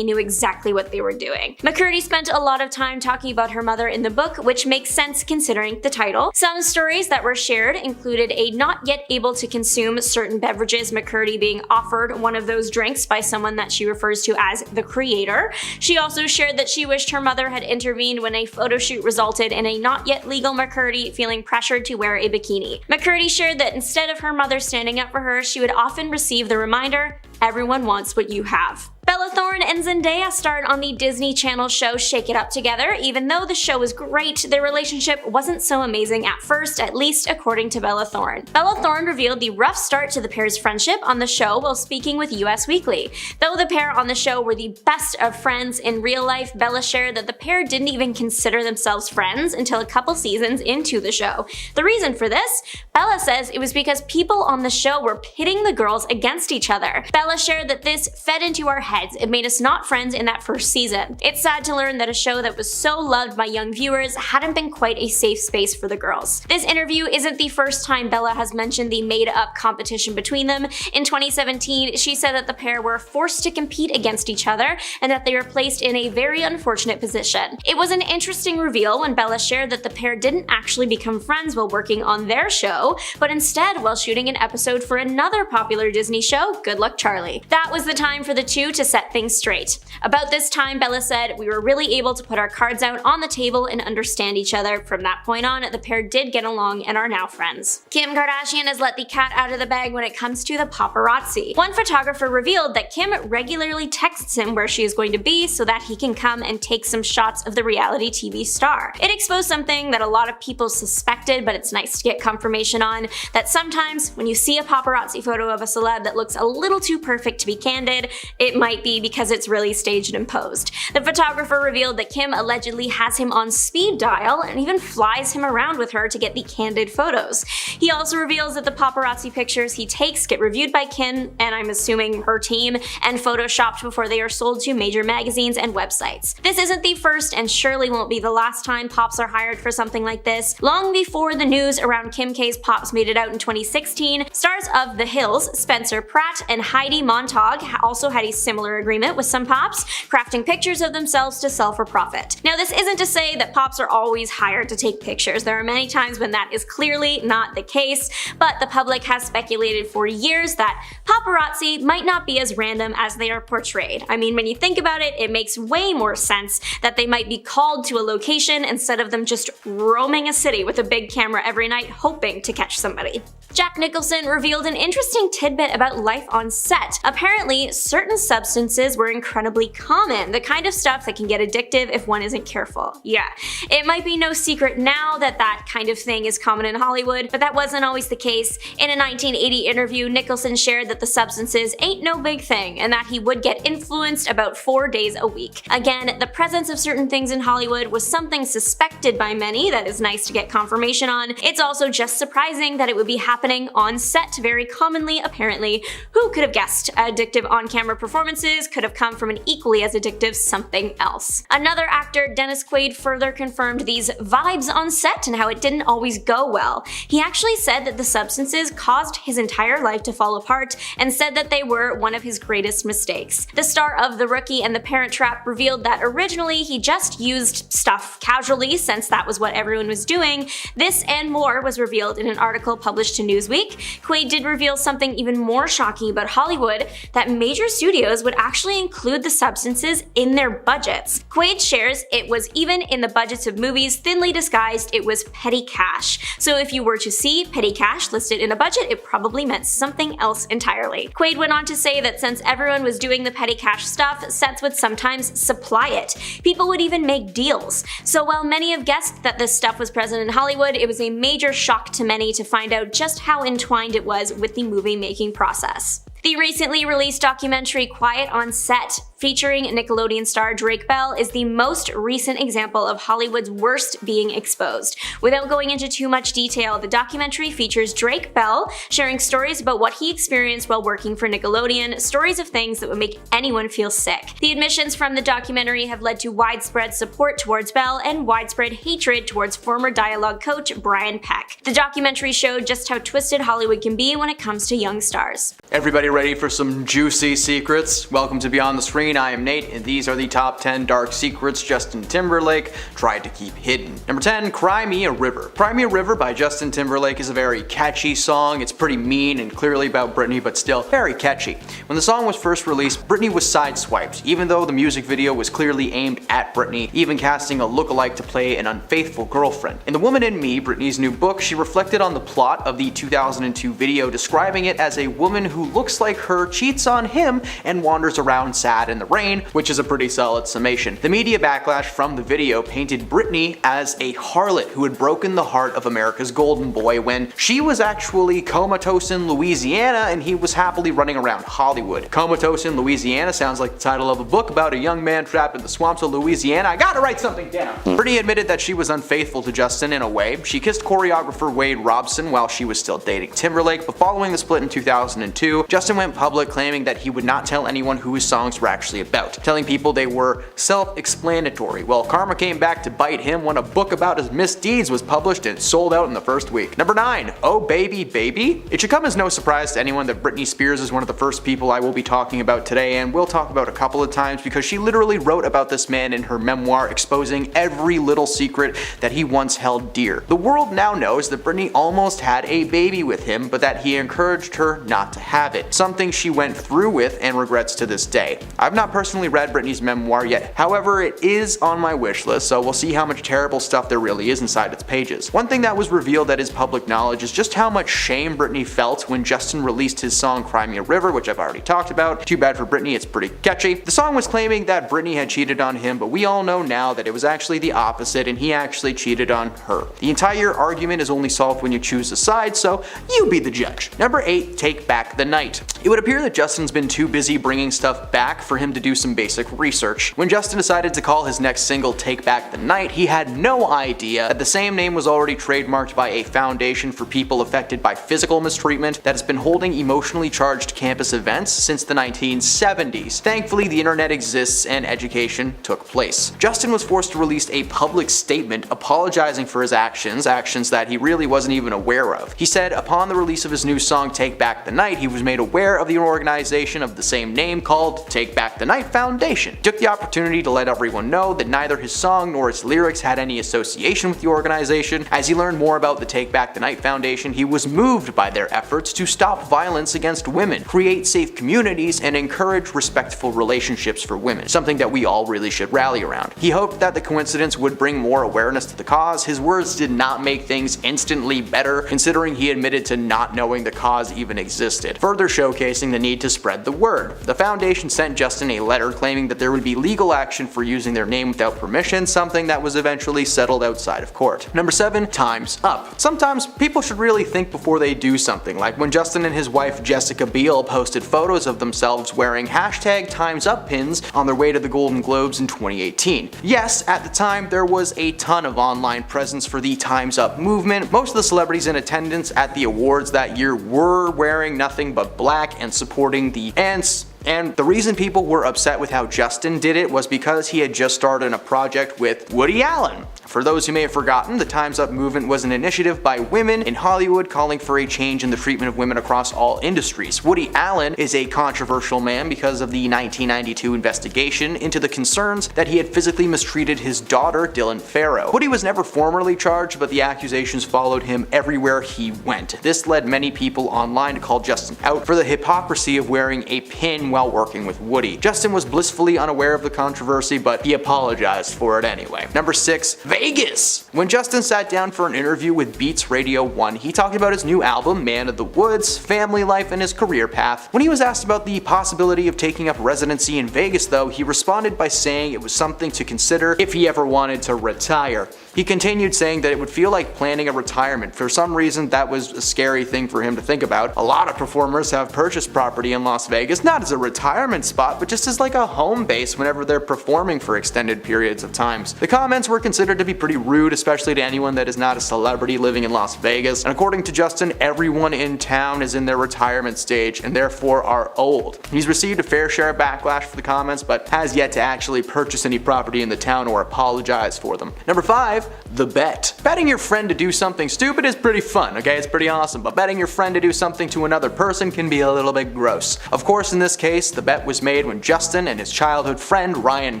knew exactly what they were doing." McCurdy spent a lot of time talking about her mother in the book, which makes sense considering the title. Some stories that were shared included a not yet able to consume certain beverages, McCurdy being offered one of those drinks by someone that she refers to as the creator. She also shared that she wished her mother had intervened when a photo shoot resulted in a not yet legal McCurdy feeling pressured to wear a bikini. McCurdy shared that instead of her mother standing up for her, she would often receive the reminder, "Everyone wants what you have." Bella Thorne and Zendaya starred on the Disney Channel show Shake It Up together. Even though the show was great, their relationship wasn't so amazing at first, at least according to Bella Thorne. Bella Thorne revealed the rough start to the pair's friendship on the show while speaking with US Weekly. Though the pair on the show were the best of friends in real life, Bella shared that the pair didn't even consider themselves friends until a couple seasons into the show. The reason for this? Bella says it was because people on the show were pitting the girls against each other. Bella shared that this fed into our heads. It made us not friends in that first season. It's sad to learn that a show that was so loved by young viewers hadn't been quite a safe space for the girls. This interview isn't the first time Bella has mentioned the made-up competition between them. In 2017, she said that the pair were forced to compete against each other and that they were placed in a very unfortunate position. It was an interesting reveal when Bella shared that the pair didn't actually become friends while working on their show, but instead while shooting an episode for another popular Disney show, Good Luck Charlie. That was the time for the two to set things straight. About this time, Bella said, "We were really able to put our cards out on the table and understand each other. From that point on, the pair did get along and are now friends." Kim Kardashian has let the cat out of the bag when it comes to the paparazzi. One photographer revealed that Kim regularly texts him where she is going to be so that he can come and take some shots of the reality TV star. It exposed something that a lot of people suspected, but it's nice to get confirmation on, that sometimes when you see a paparazzi photo of a celeb that looks a little too perfect to be candid, it might be because it's really staged and posed. The photographer revealed that Kim allegedly has him on speed dial and even flies him around with her to get the candid photos. He also reveals that the paparazzi pictures he takes get reviewed by Kim, and I'm assuming her team, and photoshopped before they are sold to major magazines and websites. This isn't the first and surely won't be the last time pops are hired for something like this. Long before the news around Kim K's pops made it out in 2016, stars of The Hills, Spencer Pratt and Heidi Montag also had a similar agreement with some pops, crafting pictures of themselves to sell for profit. Now, this isn't to say that pops are always hired to take pictures. There are many times when that is clearly not the case, but the public has speculated for years that paparazzi might not be as random as they are portrayed. I mean, when you think about it, it makes way more sense that they might be called to a location instead of them just roaming a city with a big camera every night hoping to catch somebody. Jack Nicholson revealed an interesting tidbit about life on set. Apparently, certain substances were incredibly common, the kind of stuff that can get addictive if one isn't careful. Yeah, it might be no secret now that that kind of thing is common in Hollywood, but that wasn't always the case. In a 1980 interview, Nicholson shared that the substances ain't no big thing and that he would get influenced about 4 days a week. Again, the presence of certain things in Hollywood was something suspected by many that is nice to get confirmation on. It's also just surprising that it would be happening on set very commonly, apparently. Who could have guessed? Addictive on-camera performances could have come from an equally as addictive something else. Another actor, Dennis Quaid, further confirmed these vibes on set and how it didn't always go well. He actually said that the substances caused his entire life to fall apart and said that they were one of his greatest mistakes. The star of The Rookie and The Parent Trap revealed that originally he just used stuff casually since that was what everyone was doing. This and more was revealed in an article published to Newsweek. Quaid did reveal something even more shocking about Hollywood, that major studios would actually include the substances in their budgets. Quaid shares it was even in the budgets of movies thinly disguised. It was petty cash. So if you were to see petty cash listed in a budget, it probably meant something else entirely. Quaid went on to say that since everyone was doing the petty cash stuff, sets would sometimes supply it. People would even make deals. So while many have guessed that this stuff was present in Hollywood, it was a major shock to many to find out just how entwined it was with the movie making process. The recently released documentary Quiet on Set, featuring Nickelodeon star Drake Bell, is the most recent example of Hollywood's worst being exposed. Without going into too much detail, the documentary features Drake Bell sharing stories about what he experienced while working for Nickelodeon, stories of things that would make anyone feel sick. The admissions from the documentary have led to widespread support towards Bell and widespread hatred towards former dialogue coach Brian Peck. The documentary showed just how twisted Hollywood can be when it comes to young stars. Everybody ready for some juicy secrets? Welcome to Beyond the Screen. I am Nate, and these are the top 10 dark secrets Justin Timberlake tried to keep hidden. Number 10, Cry Me a River. Cry Me a River by Justin Timberlake is a very catchy song. It's pretty mean and clearly about Brittney, but still very catchy. When the song was first released, Brittney was sideswiped, even though the music video was clearly aimed at Brittney, even casting a lookalike to play an unfaithful girlfriend. In The Woman in Me, Brittney's new book, she reflected on the plot of the 2002 video, describing it as a woman who looks like her cheats on him and wanders around sad in the rain, which is a pretty solid summation. The media backlash from the video painted Brittney as a harlot who had broken the heart of America's golden boy when she was actually comatose in Louisiana and he was happily running around Hollywood. Comatose in Louisiana sounds like the title of a book about a young man trapped in the swamps of Louisiana. I gotta write something down. Brittney admitted that she was unfaithful to Justin in a way. She kissed choreographer Wade Robson while she was still dating Timberlake, but following the split in 2002, Justin went public claiming that he would not tell anyone who his songs were actually about, telling people they were self-explanatory. Well, karma came back to bite him when a book about his misdeeds was published and sold out in the first week. Number 9, Oh Baby Baby. It should come as no surprise to anyone that Britney Spears is one of the first people I will be talking about today, and will talk about a couple of times, because she literally wrote about this man in her memoir, exposing every little secret that he once held dear. The world now knows that Britney almost had a baby with him, but that he encouraged her not to have it, something she went through with and regrets to this day. I've not personally read Britney's memoir yet, however it is on my wish list, so we'll see how much terrible stuff there really is inside its pages. One thing that was revealed that is public knowledge is just how much shame Britney felt when Justin released his song Cry Me a River, which I've already talked about. Too bad for Britney, it's pretty catchy. The song was claiming that Britney had cheated on him, but we all know now that it was actually the opposite and he actually cheated on her. The entire argument is only solved when you choose a side, so you be the judge. Number 8, Take Back the Night. It would appear that Justin's been too busy bringing stuff back for him to do some basic research. When Justin decided to call his next single Take Back the Night, he had no idea that the same name was already trademarked by a foundation for people affected by physical mistreatment that has been holding emotionally charged campus events since the 1970s. Thankfully, the internet exists and education took place. Justin was forced to release a public statement apologizing for his actions that he really wasn't even aware of. He said upon the release of his new song Take Back the Night, he was made aware of the organization of the same name called Take Back the Night Foundation. He took the opportunity to let everyone know that neither his song nor its lyrics had any association with the organization. As he learned more about the Take Back the Night Foundation, he was moved by their efforts to stop violence against women, create safe communities, and encourage respectful relationships for women, something that we all really should rally around. He hoped that the coincidence would bring more awareness to the cause. His words did not make things instantly better, considering he admitted to not knowing the cause even existed, further showcasing the need to spread the word. The foundation sent Justin a letter claiming that there would be legal action for using their name without permission, something that was eventually settled outside of court. Number 7, Time's Up. Sometimes people should really think before they do something, like when Justin and his wife Jessica Biel posted photos of themselves wearing #Time's Up pins on their way to the Golden Globes in 2018. Yes, at the time there was a ton of online presence for the Time's Up movement. Most of the celebrities in attendance at the awards that year were wearing nothing but black and supporting the ants. And the reason people were upset with how Justin did it was because he had just started a project with Woody Allen. For those who may have forgotten, the Time's Up movement was an initiative by women in Hollywood calling for a change in the treatment of women across all industries. Woody Allen is a controversial man because of the 1992 investigation into the concerns that he had physically mistreated his daughter, Dylan Farrow. Woody was never formally charged, but the accusations followed him everywhere he went. This led many people online to call Justin out for the hypocrisy of wearing a pin while working with Woody. Justin was blissfully unaware of the controversy, but he apologized for it anyway. Number 6, Vegas. When Justin sat down for an interview with Beats Radio 1, he talked about his new album, Man of the Woods, family life, and his career path. When he was asked about the possibility of taking up residency in Vegas though, he responded by saying it was something to consider if he ever wanted to retire. He continued saying that it would feel like planning a retirement. For some reason, that was a scary thing for him to think about. A lot of performers have purchased property in Las Vegas, not as a retirement spot, but just as like a home base whenever they're performing for extended periods of times. The comments were considered to be pretty rude, especially to anyone that is not a celebrity living in Las Vegas. And according to Justin, everyone in town is in their retirement stage and therefore are old. He's received a fair share of backlash for the comments, but has yet to actually purchase any property in the town or apologize for them. Number 5, the bet. Betting your friend to do something stupid is pretty fun, okay? It's pretty awesome, but betting your friend to do something to another person can be a little bit gross. Of course, in this case, the bet was made when Justin and his childhood friend Ryan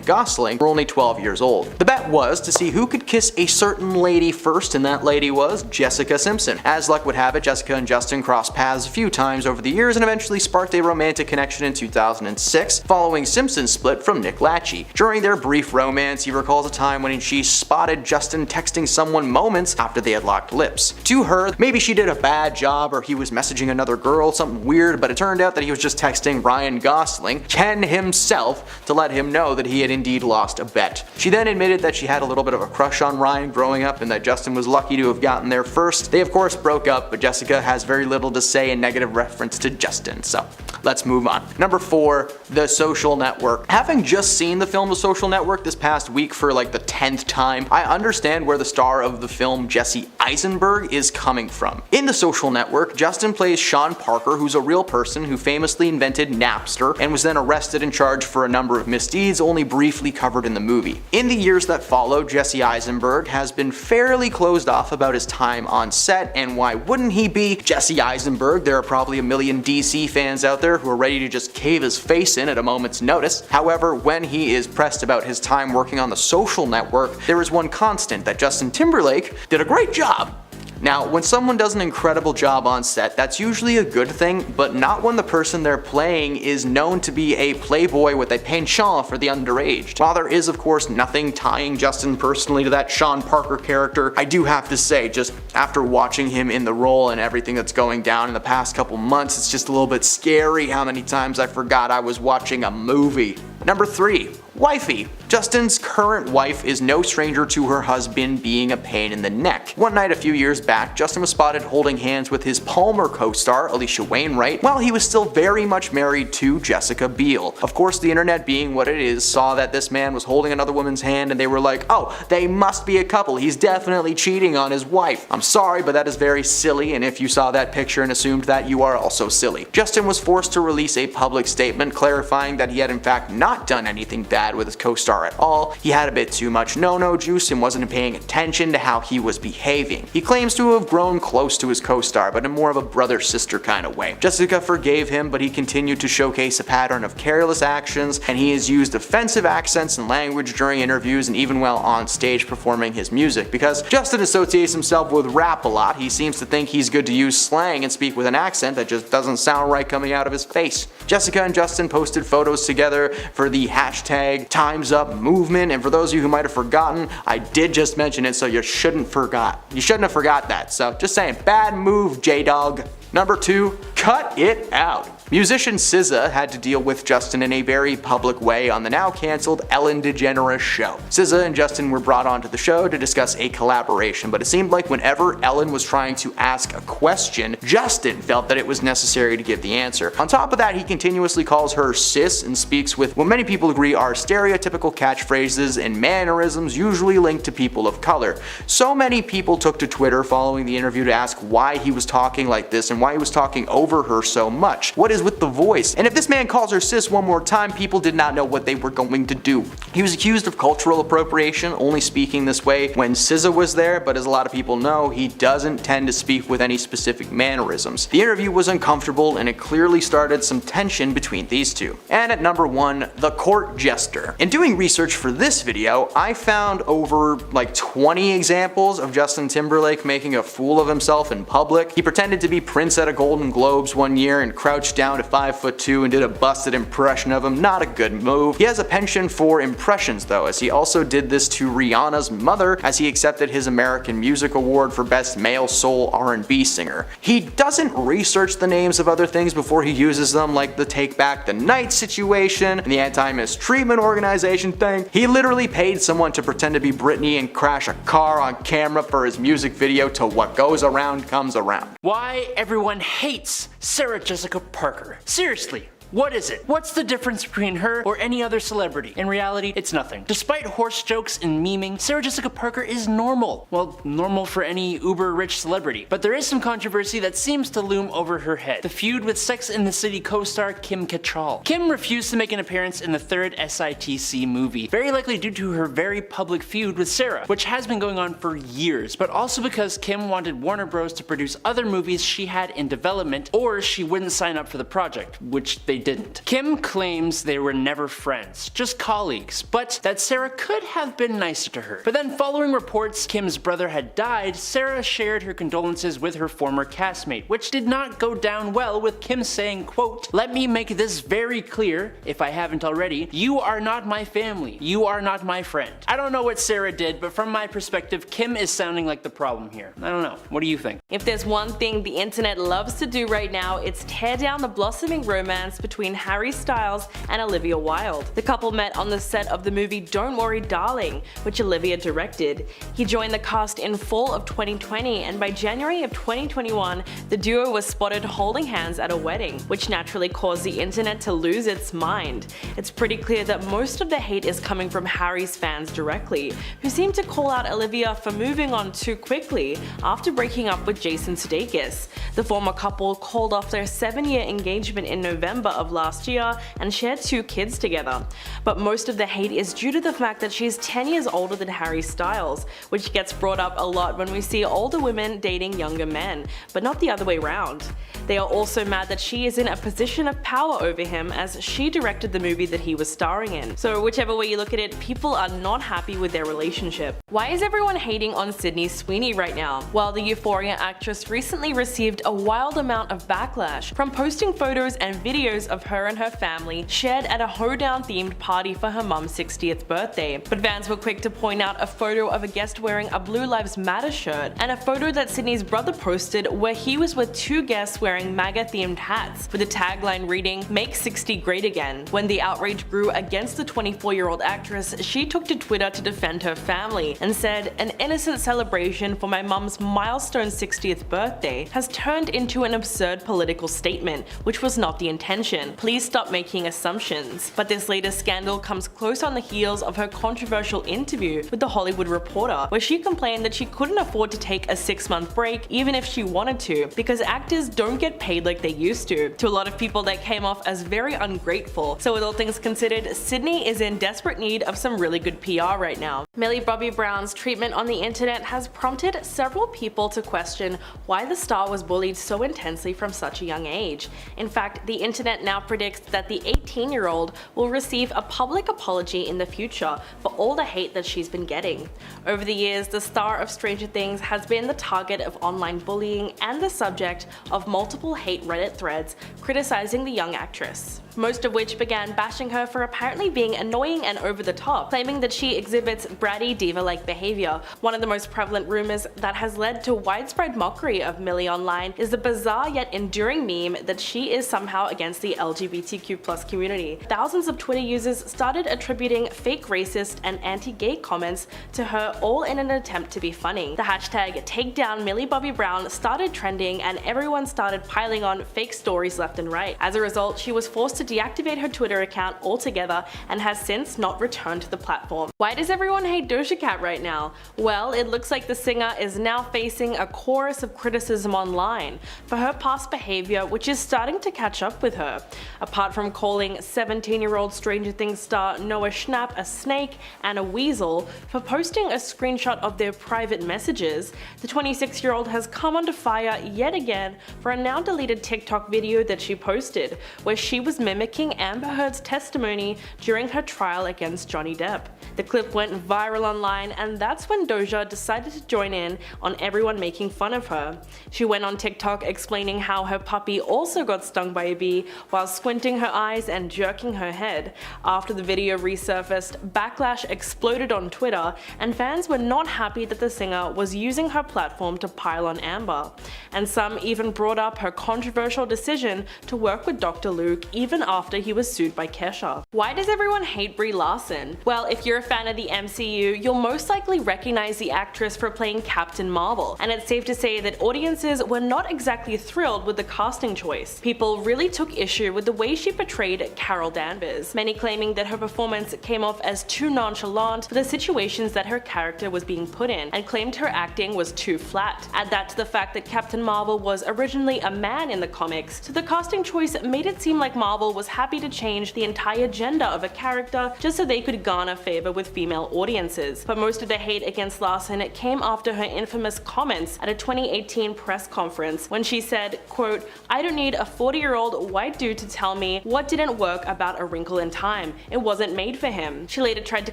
Gosling were only 12 years old. The bet was to see who could kiss a certain lady first, and that lady was Jessica Simpson. As luck would have it, Jessica and Justin crossed paths a few times over the years and eventually sparked a romantic connection in 2006, following Simpson's split from Nick Lachey. During their brief romance, he recalls a time when she spotted Justin texting someone moments after they had locked lips. To her, maybe she did a bad job or he was messaging another girl, something weird, but it turned out that he was just texting Ryan Gosling, Ken himself, to let him know that he had indeed lost a bet. She then admitted that she had a little bit of a crush on Ryan growing up and that Justin was lucky to have gotten there first. They of course broke up, but Jessica has very little to say in negative reference to Justin, so let's move on. Number 4, The Social Network. Having just seen the film The Social Network this past week for like the 10th time, I understand where the star of the film, Jesse Eisenberg, is coming from. In The Social Network, Justin plays Sean Parker, who's a real person who famously invented Napster and was then arrested and charged for a number of misdeeds only briefly covered in the movie. In the years that follow, Jesse Eisenberg has been fairly closed off about his time on set, and why wouldn't he be? Jesse Eisenberg, there are probably a million DC fans out there who are ready to just cave his face in at a moment's notice. However, when he is pressed about his time working on The Social Network, there is one constant: that Justin Timberlake did a great job. Now, when someone does an incredible job on set, that's usually a good thing, but not when the person they're playing is known to be a playboy with a penchant for the underage. While there is of course nothing tying Justin personally to that Sean Parker character, I do have to say, just after watching him in the role and everything that's going down in the past couple months, it's just a little bit scary how many times I forgot I was watching a movie. Number 3, wifey. Justin's current wife is no stranger to her husband being a pain in the neck. One night a few years back, Justin was spotted holding hands with his Palmer co-star, Alicia Wainwright, while he was still very much married to Jessica Biel. Of course, the internet, being what it is, saw that this man was holding another woman's hand and they were like, oh, they must be a couple, he's definitely cheating on his wife. I'm sorry, but that is very silly, and if you saw that picture and assumed that, you are also silly. Justin was forced to release a public statement clarifying that he had in fact not done anything bad with his co-star at all. He had a bit too much no-no juice and wasn't paying attention to how he was behaving. He claims to have grown close to his co-star, but in more of a brother-sister kind of way. Jessica forgave him, but he continued to showcase a pattern of careless actions, and he has used offensive accents and language during interviews and even while on stage performing his music. Because Justin associates himself with rap a lot, he seems to think he's good to use slang and speak with an accent that just doesn't sound right coming out of his face. Jessica and Justin posted photos together for the hashtag Time's Up movement, and for those of you who might have forgotten, I did just mention it, so you shouldn't have forgot that. So just saying, bad move, J-Dog. Number 2, cut it out. Musician SZA had to deal with Justin in a very public way on the now cancelled Ellen DeGeneres show. SZA and Justin were brought onto the show to discuss a collaboration, but it seemed like whenever Ellen was trying to ask a question, Justin felt that it was necessary to give the answer. On top of that, he continuously calls her sis and speaks with what many people agree are stereotypical catchphrases and mannerisms usually linked to people of color. So many people took to Twitter following the interview to ask why he was talking like this and why he was talking over her so much. What is with the voice? And if this man calls her sis one more time, people did not know what they were going to do. He was accused of cultural appropriation, only speaking this way when SZA was there, but as a lot of people know, he doesn't tend to speak with any specific mannerisms. The interview was uncomfortable and it clearly started some tension between these two. And at number 1, the court jester. In doing research for this video, I found over like 20 examples of Justin Timberlake making a fool of himself in public. He pretended to be Prince at a Golden Globes one year and crouched down down to 5'2" and did a busted impression of him. Not a good move. He has a penchant for impressions though, as he also did this to Rihanna's mother as he accepted his American Music Award for Best Male Soul R&B Singer. He doesn't research the names of other things before he uses them, like the Take Back the Night situation and the anti-mistreatment organization thing. He literally paid someone to pretend to be Brittney and crash a car on camera for his music video to What Goes Around Comes Around. Why everyone hates Sarah Jessica Parker. Seriously. What is it? What's the difference between her or any other celebrity? In reality, it's nothing. Despite horse jokes and memeing, Sarah Jessica Parker is normal. Well, normal for any uber-rich celebrity. But there is some controversy that seems to loom over her head. The feud with Sex and the City co-star Kim Cattrall. Kim refused to make an appearance in the third SITC movie, very likely due to her very public feud with Sarah, which has been going on for years, but also because Kim wanted Warner Bros. To produce other movies she had in development, or she wouldn't sign up for the project, which they didn't. Kim claims they were never friends, just colleagues, but that Sarah could have been nicer to her. But then following reports Kim's brother had died, Sarah shared her condolences with her former castmate, which did not go down well, with Kim saying, quote, "Let me make this very clear, if I haven't already, you are not my family, you are not my friend." I don't know what Sarah did, but from my perspective, Kim is sounding like the problem here. I don't know, what do you think? If there's one thing the internet loves to do right now, it's tear down the blossoming romance between Harry Styles and Olivia Wilde. The couple met on the set of the movie Don't Worry Darling, which Olivia directed. He joined the cast in fall of 2020, and by January of 2021, the duo was spotted holding hands at a wedding, which naturally caused the internet to lose its mind. It's pretty clear that most of the hate is coming from Harry's fans directly, who seem to call out Olivia for moving on too quickly after breaking up with Jason Sudeikis. The former couple called off their 7-year engagement in November of last year and shared 2 kids together. But most of the hate is due to the fact that she's 10 years older than Harry Styles, which gets brought up a lot when we see older women dating younger men, but not the other way around. They are also mad that she is in a position of power over him, as she directed the movie that he was starring in. So whichever way you look at it, people are not happy with their relationship. Why is everyone hating on Sydney Sweeney right now? Well, the Euphoria actress recently received a wild amount of backlash from posting photos and videos of her and her family shared at a hoedown themed party for her mum's 60th birthday. But fans were quick to point out a photo of a guest wearing a Blue Lives Matter shirt, and a photo that Sydney's brother posted where he was with 2 guests wearing MAGA themed hats, with the tagline reading, "Make 60 Great Again." When the outrage grew against the 24-year-old actress, she took to Twitter to defend her family and said, "An innocent celebration for my mum's milestone 60th birthday has turned into an absurd political statement, which was not the intention. Please stop making assumptions." But this latest scandal comes close on the heels of her controversial interview with The Hollywood Reporter, where she complained that she couldn't afford to take a 6-month break even if she wanted to, because actors don't get paid like they used to. To a lot of people, that came off as very ungrateful. So with all things considered, Sydney is in desperate need of some really good PR right now. Millie Bobby Brown's treatment on the internet has prompted several people to question why the star was bullied so intensely from such a young age. In fact, the internet now predicts that the 18-year-old will receive a public apology in the future for all the hate that she's been getting. Over the years, the star of Stranger Things has been the target of online bullying and the subject of multiple hate Reddit threads criticizing the young actress, most of which began bashing her for apparently being annoying and over the top, claiming that she exhibits bratty diva-like behavior. One of the most prevalent rumors that has led to widespread mockery of Millie online is the bizarre yet enduring meme that she is somehow against the LGBTQ+ community. Thousands of Twitter users started attributing fake racist and anti-gay comments to her, all in an attempt to be funny. The hashtag #TakeDownMillieBobbyBrown started trending, and everyone started piling on fake stories left and right. As a result, she was forced to deactivate her Twitter account altogether and has since not returned to the platform. Why does everyone hate Doja Cat right now? Well, it looks like the singer is now facing a chorus of criticism online for her past behavior, which is starting to catch up with her. Apart from calling 17-year-old Stranger Things star Noah Schnapp a snake and a weasel for posting a screenshot of their private messages, the 26-year-old has come under fire yet again for a now deleted TikTok video that she posted, where she was mimicking Amber Heard's testimony during her trial against Johnny Depp. The clip went viral online, and that's when Doja decided to join in on everyone making fun of her. She went on TikTok explaining how her puppy also got stung by a bee while squinting her eyes and jerking her head. After the video resurfaced, backlash exploded on Twitter, and fans were not happy that the singer was using her platform to pile on Amber. And some even brought up her controversial decision to work with Dr. Luke even after he was sued by Kesha. Why does everyone hate Brie Larson? Well, if you're a fan of the MCU, you'll most likely recognize the actress for playing Captain Marvel, and it's safe to say that audiences were not exactly thrilled with the casting choice. People really took issue with the way she portrayed Carol Danvers, many claiming that her performance came off as too nonchalant for the situations that her character was being put in, and claimed her acting was too flat. Add that to the fact that Captain Marvel was originally a man in the comics, so the casting choice made it seem like Marvel was happy to change the entire gender of a character just so they could garner favor with female audiences. But most of the hate against Larson came after her infamous comments at a 2018 press conference when she said, quote, "I don't need a 40-year-old white dude to tell me what didn't work about A Wrinkle in Time. It wasn't made for him." She later tried to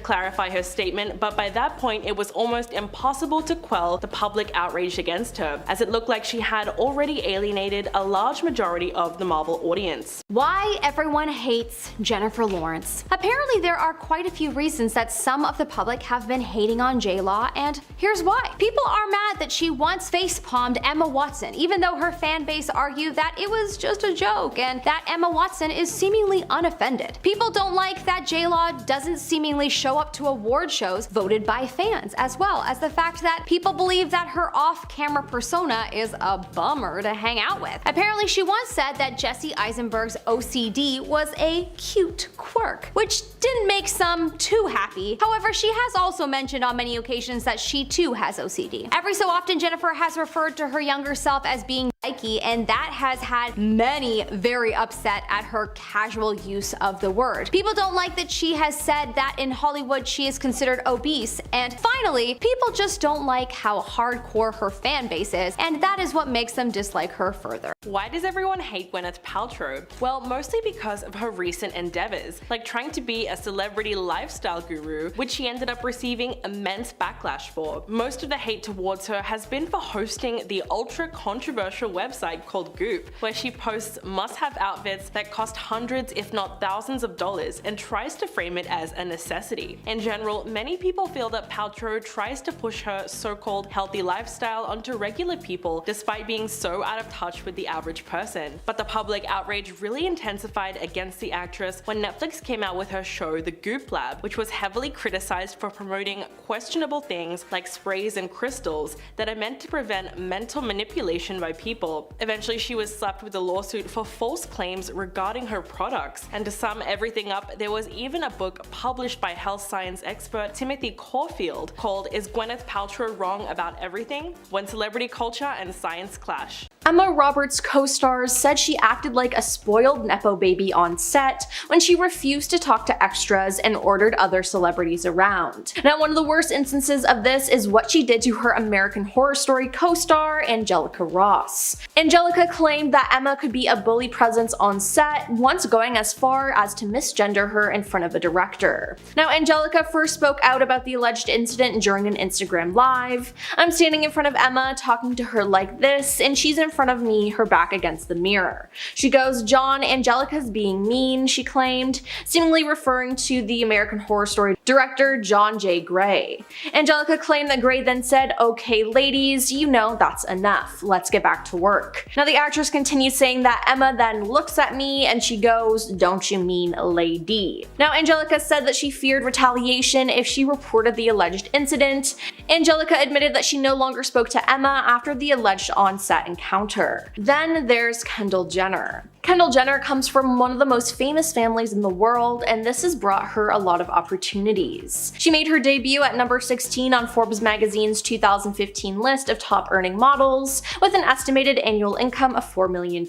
clarify her statement, but by that point it was almost impossible to quell the public outrage against her, as it looked like she had already alienated a large majority of the Marvel audience. Why everyone hates Jennifer Lawrence. Apparently there are quite a few reasons that some of the public have been hating on J-Law, and here's why. People are mad that she once facepalmed Emma Watson, even though her fan base argued that it was just a joke and that Emma Watson is seemingly unoffended. People don't like that J-Law doesn't seemingly show up to award shows voted by fans, as well as the fact that people believe that her off-camera persona is a bummer to hang out with. Apparently she once said that Jesse Eisenberg's OCD was a cute quirk, which didn't make some too happy. However, she has also mentioned on many occasions that she too has OCD. Every so often, Jennifer has referred to her younger self as being psyche, and that has had many very upset at her casual use of the word. People don't like that she has said that in Hollywood she is considered obese, and finally, people just don't like how hardcore her fan base is, and that is what makes them dislike her further. Why does everyone hate Gwyneth Paltrow? Well, mostly because of her recent endeavors, like trying to be a celebrity lifestyle guru, which she ended up receiving immense backlash for. Most of the hate towards her has been for hosting the ultra-controversial website called Goop, where she posts must-have outfits that cost hundreds if not thousands of dollars and tries to frame it as a necessity. In general, many people feel that Paltrow tries to push her so-called healthy lifestyle onto regular people despite being so out of touch with the average person. But the public outrage really intensified against the actress when Netflix came out with her show The Goop Lab, which was heavily criticized for promoting questionable things like sprays and crystals that are meant to prevent mental manipulation by people. Eventually she was slapped with a lawsuit for false claims regarding her products, and to sum everything up, there was even a book published by health science expert Timothy Caulfield called Is Gwyneth Paltrow Wrong About Everything? When Celebrity Culture and Science Clash. Emma Roberts' co-stars said she acted like a spoiled nepo baby on set when she refused to talk to extras and ordered other celebrities around. Now, one of the worst instances of this is what she did to her American Horror Story co-star Angelica Ross. Angelica claimed that Emma could be a bully presence on set, once going as far as to misgender her in front of a director. Now, Angelica first spoke out about the alleged incident during an Instagram live. "I'm standing in front of Emma talking to her like this, and she's in front of me, her back against the mirror." She goes, "John, Angelica's being mean," she claimed, seemingly referring to the American Horror Story director John J. Gray. Angelica claimed that Gray then said, "Okay, ladies, you know that's enough. Let's get back to work." Now, the actress continues saying that Emma then looks at me and she goes, "Don't you mean lady?" Now, Angelica said that she feared retaliation if she reported the alleged incident. Angelica admitted that she no longer spoke to Emma after the alleged on-set encounter. Then there's Kendall Jenner. Kendall Jenner comes from one of the most famous families in the world, and this has brought her a lot of opportunities. She made her debut at number 16 on Forbes magazine's 2015 list of top earning models, with an estimated annual income of $4 million.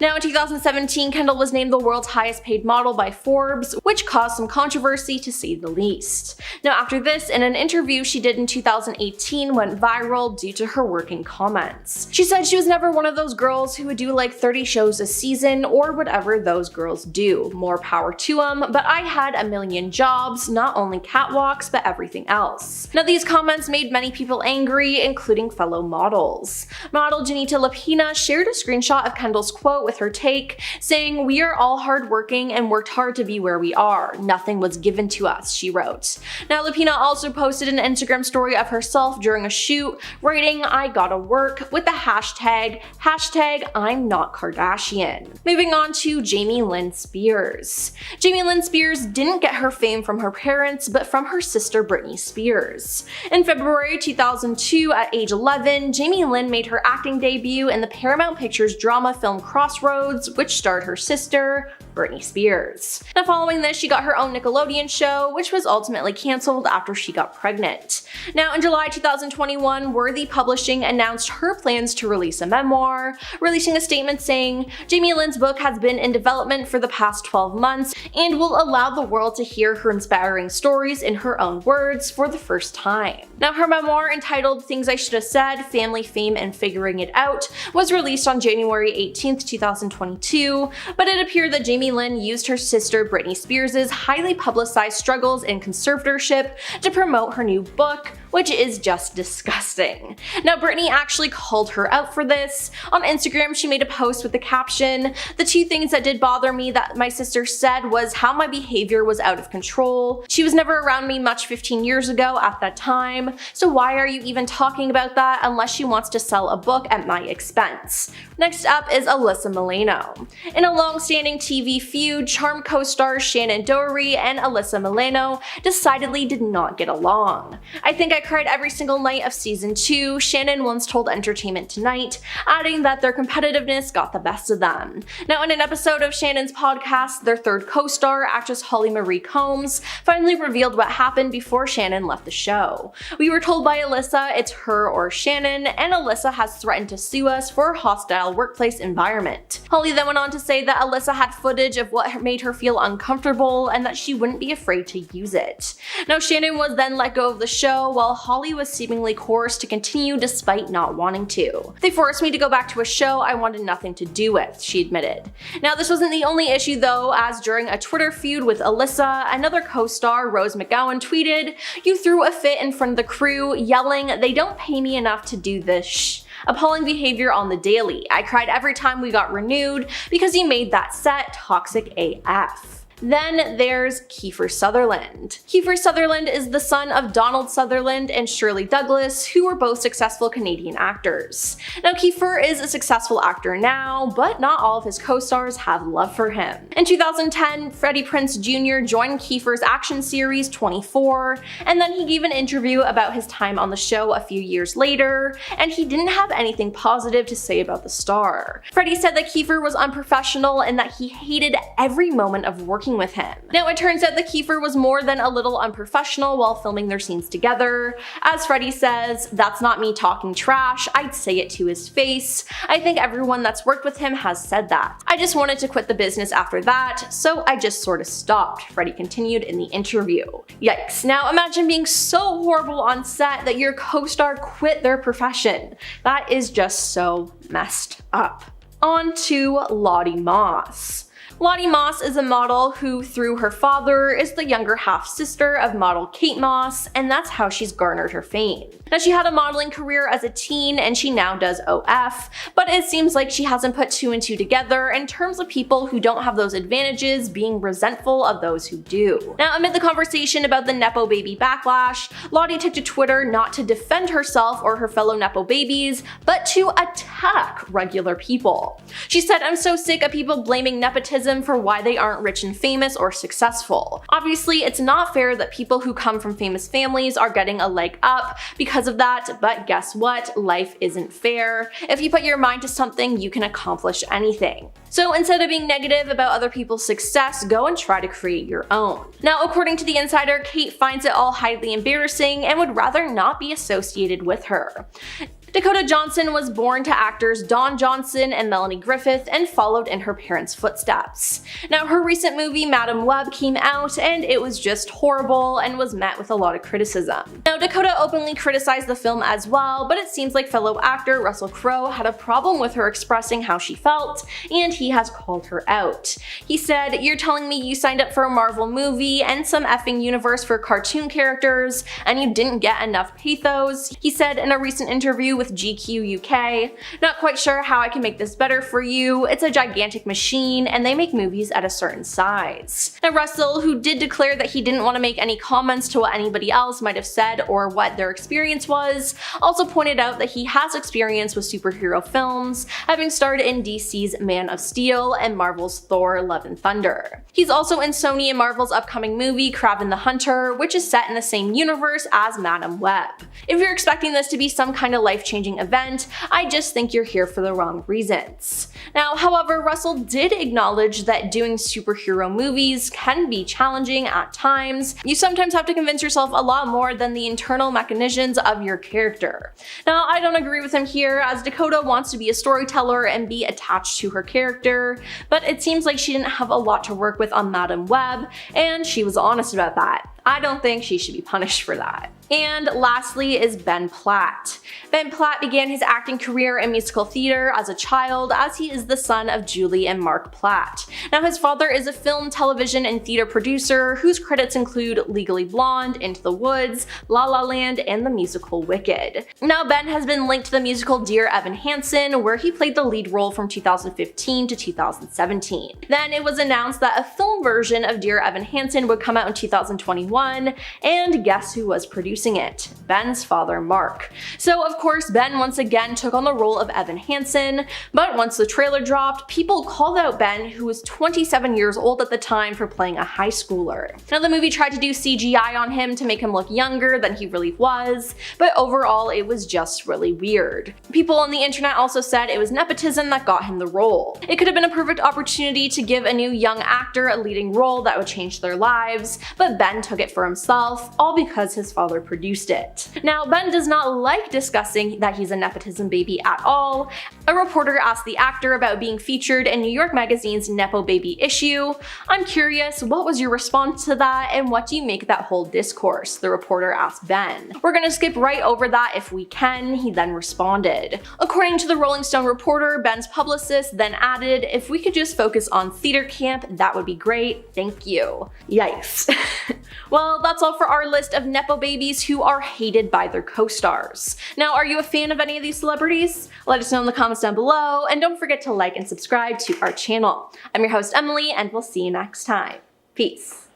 Now, in 2017, Kendall was named the world's highest paid model by Forbes, which caused some controversy to say the least. Now, after this, in an interview she did in 2018 went viral due to her working comments. She said she was never one of those girls who would do like 30 shows a season or whatever those girls do. More power to them, but I had a million jobs, not only catwalks, but everything else. Now these comments made many people angry, including fellow models. Model Janita Lapina shared a screenshot of Kendall's quote with her take, saying, "We are all hardworking and worked hard to be where we are. Nothing was given to us," she wrote. Now Lapina also posted an Instagram story of herself during a shoot, writing, "I gotta work," with the hashtag I'm not Kardashian. Moving on to Jamie Lynn Spears. Jamie Lynn Spears didn't get her fame from her parents, but from her sister Brittney Spears. In February 2002, at age 11, Jamie Lynn made her acting debut in the Paramount Pictures drama film Crossroads, which starred her sister, Brittney Spears. Now following this, she got her own Nickelodeon show, which was ultimately cancelled after she got pregnant. Now in July 2021, Worthy Publishing announced her plans to release a memoir, releasing a statement saying, "Jamie Lynn's book has been in development for the past 12 months and will allow the world to hear her inspiring stories in her own words for the first time." Now her memoir, entitled Things I Should Have Said, Family, Fame, and Figuring It Out, was released on January 18th, 2022, but it appeared that Jamie Lynn used her sister Brittney Spears' highly publicized struggles in conservatorship to promote her new book, which is just disgusting. Now Brittney actually called her out for this. On Instagram, she made a post with the caption, "The two things that did bother me that my sister said was how my behavior was out of control. She was never around me much 15 years ago at that time, so why are you even talking about that unless she wants to sell a book at my expense?" Next up is Alyssa Milano. In a long-standing TV feud, Charmed co-stars Shannon Doherty and Alyssa Milano decidedly did not get along. "I think I cried every single night of season 2, Shannon once told Entertainment Tonight, adding that their competitiveness got the best of them. Now in an episode of Shannon's podcast, their third co-star, actress Holly Marie Combs, finally revealed what happened before Shannon left the show. "We were told by Alyssa it's her or Shannon, and Alyssa has threatened to sue us for a hostile workplace environment." Holly then went on to say that Alyssa had footage of what made her feel uncomfortable and that she wouldn't be afraid to use it. Now Shannon was then let go of the show, while Holly was seemingly coerced to continue despite not wanting to. "They forced me to go back to a show I wanted nothing to do with," she admitted. Now this wasn't the only issue though, as during a Twitter feud with Alyssa, another co-star, Rose McGowan, tweeted, "You threw a fit in front of the crew, yelling, 'They don't pay me enough to do this shh.' Appalling behavior on the daily. I cried every time we got renewed because he made that set toxic AF." Then there's Kiefer Sutherland. Kiefer Sutherland is the son of Donald Sutherland and Shirley Douglas, who were both successful Canadian actors. Now Kiefer is a successful actor now, but not all of his co-stars have love for him. In 2010, Freddie Prinze Jr. joined Kiefer's action series 24, and then he gave an interview about his time on the show a few years later, and he didn't have anything positive to say about the star. Freddie said that Kiefer was unprofessional and that he hated every moment of working with him. Now it turns out that Kiefer was more than a little unprofessional while filming their scenes together. As Freddie says, "That's not me talking trash, I'd say it to his face. I think everyone that's worked with him has said that. I just wanted to quit the business after that, so I just sort of stopped," Freddie continued in the interview. Yikes. Now imagine being so horrible on set that your co-star quit their profession. That is just so messed up. On to Lottie Moss. Lottie Moss is a model who, through her father, is the younger half-sister of model Kate Moss, and that's how she's garnered her fame. Now she had a modeling career as a teen and she now does OF, but it seems like she hasn't put two and two together in terms of people who don't have those advantages being resentful of those who do. Now amid the conversation about the Nepo baby backlash, Lottie took to Twitter not to defend herself or her fellow Nepo babies, but to attack regular people. She said, "I'm so sick of people blaming nepotism for why they aren't rich and famous or successful. Obviously, it's not fair that people who come from famous families are getting a leg up because of that, but guess what? Life isn't fair. If you put your mind to something, you can accomplish anything. So instead of being negative about other people's success, go and try to create your own." Now, according to The Insider, Kate finds it all highly embarrassing and would rather not be associated with her. Dakota Johnson was born to actors Don Johnson and Melanie Griffith and followed in her parents' footsteps. Now, her recent movie Madam Web came out and it was just horrible and was met with a lot of criticism. Now, Dakota openly criticized the film as well, but it seems like fellow actor Russell Crowe had a problem with her expressing how she felt, and he has called her out. He said, "You're telling me you signed up for a Marvel movie and some effing universe for cartoon characters, and you didn't get enough pathos," he said in a recent interview with GQ UK. "Not quite sure how I can make this better for you. It's a gigantic machine, and they make movies at a certain size." Now, Russell, who did declare that he didn't want to make any comments to what anybody else might have said or what their experience was, also pointed out that he has experience with superhero films, having starred in DC's Man of Steel and Marvel's Thor: Love and Thunder. He's also in Sony and Marvel's upcoming movie Kraven the Hunter, which is set in the same universe as Madam Web. If you're expecting this to be some kind of life-changing event, I just think you're here for the wrong reasons. Now, however, Russell did acknowledge that doing superhero movies can be challenging at times. You sometimes have to convince yourself a lot more than the internal mechanisms of your character. Now, I don't agree with him here, as Dakota wants to be a storyteller and be attached to her character, but it seems like she didn't have a lot to work with on Madam Web, and she was honest about that. I don't think she should be punished for that. And lastly is Ben Platt. Ben Platt began his acting career in musical theater as a child, as he is the son of Julie and Mark Platt. Now, his father is a film, television, and theater producer whose credits include Legally Blonde, Into the Woods, La La Land, and the musical Wicked. Now, Ben has been linked to the musical Dear Evan Hansen, where he played the lead role from 2015 to 2017. Then it was announced that a film version of Dear Evan Hansen would come out in 2021, and guess who was producing it? Ben's father, Mark. So of course, Ben once again took on the role of Evan Hansen, but once the trailer dropped, people called out Ben, who was 27 years old at the time, for playing a high schooler. Now, the movie tried to do CGI on him to make him look younger than he really was, but overall it was just really weird. People on the internet also said it was nepotism that got him the role. It could have been a perfect opportunity to give a new young actor a leading role that would change their lives, but Ben took it for himself, all because his father produced it. Now, Ben does not like discussing that he's a nepotism baby at all. A reporter asked the actor about being featured in New York Magazine's Nepo Baby issue. "I'm curious, what was your response to that, and what do you make of that whole discourse?" the reporter asked Ben. "We're gonna skip right over that if we can," he then responded. According to the Rolling Stone reporter, Ben's publicist then added, "If we could just focus on theater camp, that would be great, thank you." Yikes. Well, that's all for our list of Nepo babies who are hated by their co-stars. Now, are you a fan of any of these celebrities? Let us know in the comments down below, and don't forget to like and subscribe to our channel. I'm your host, Emily, and we'll see you next time. Peace.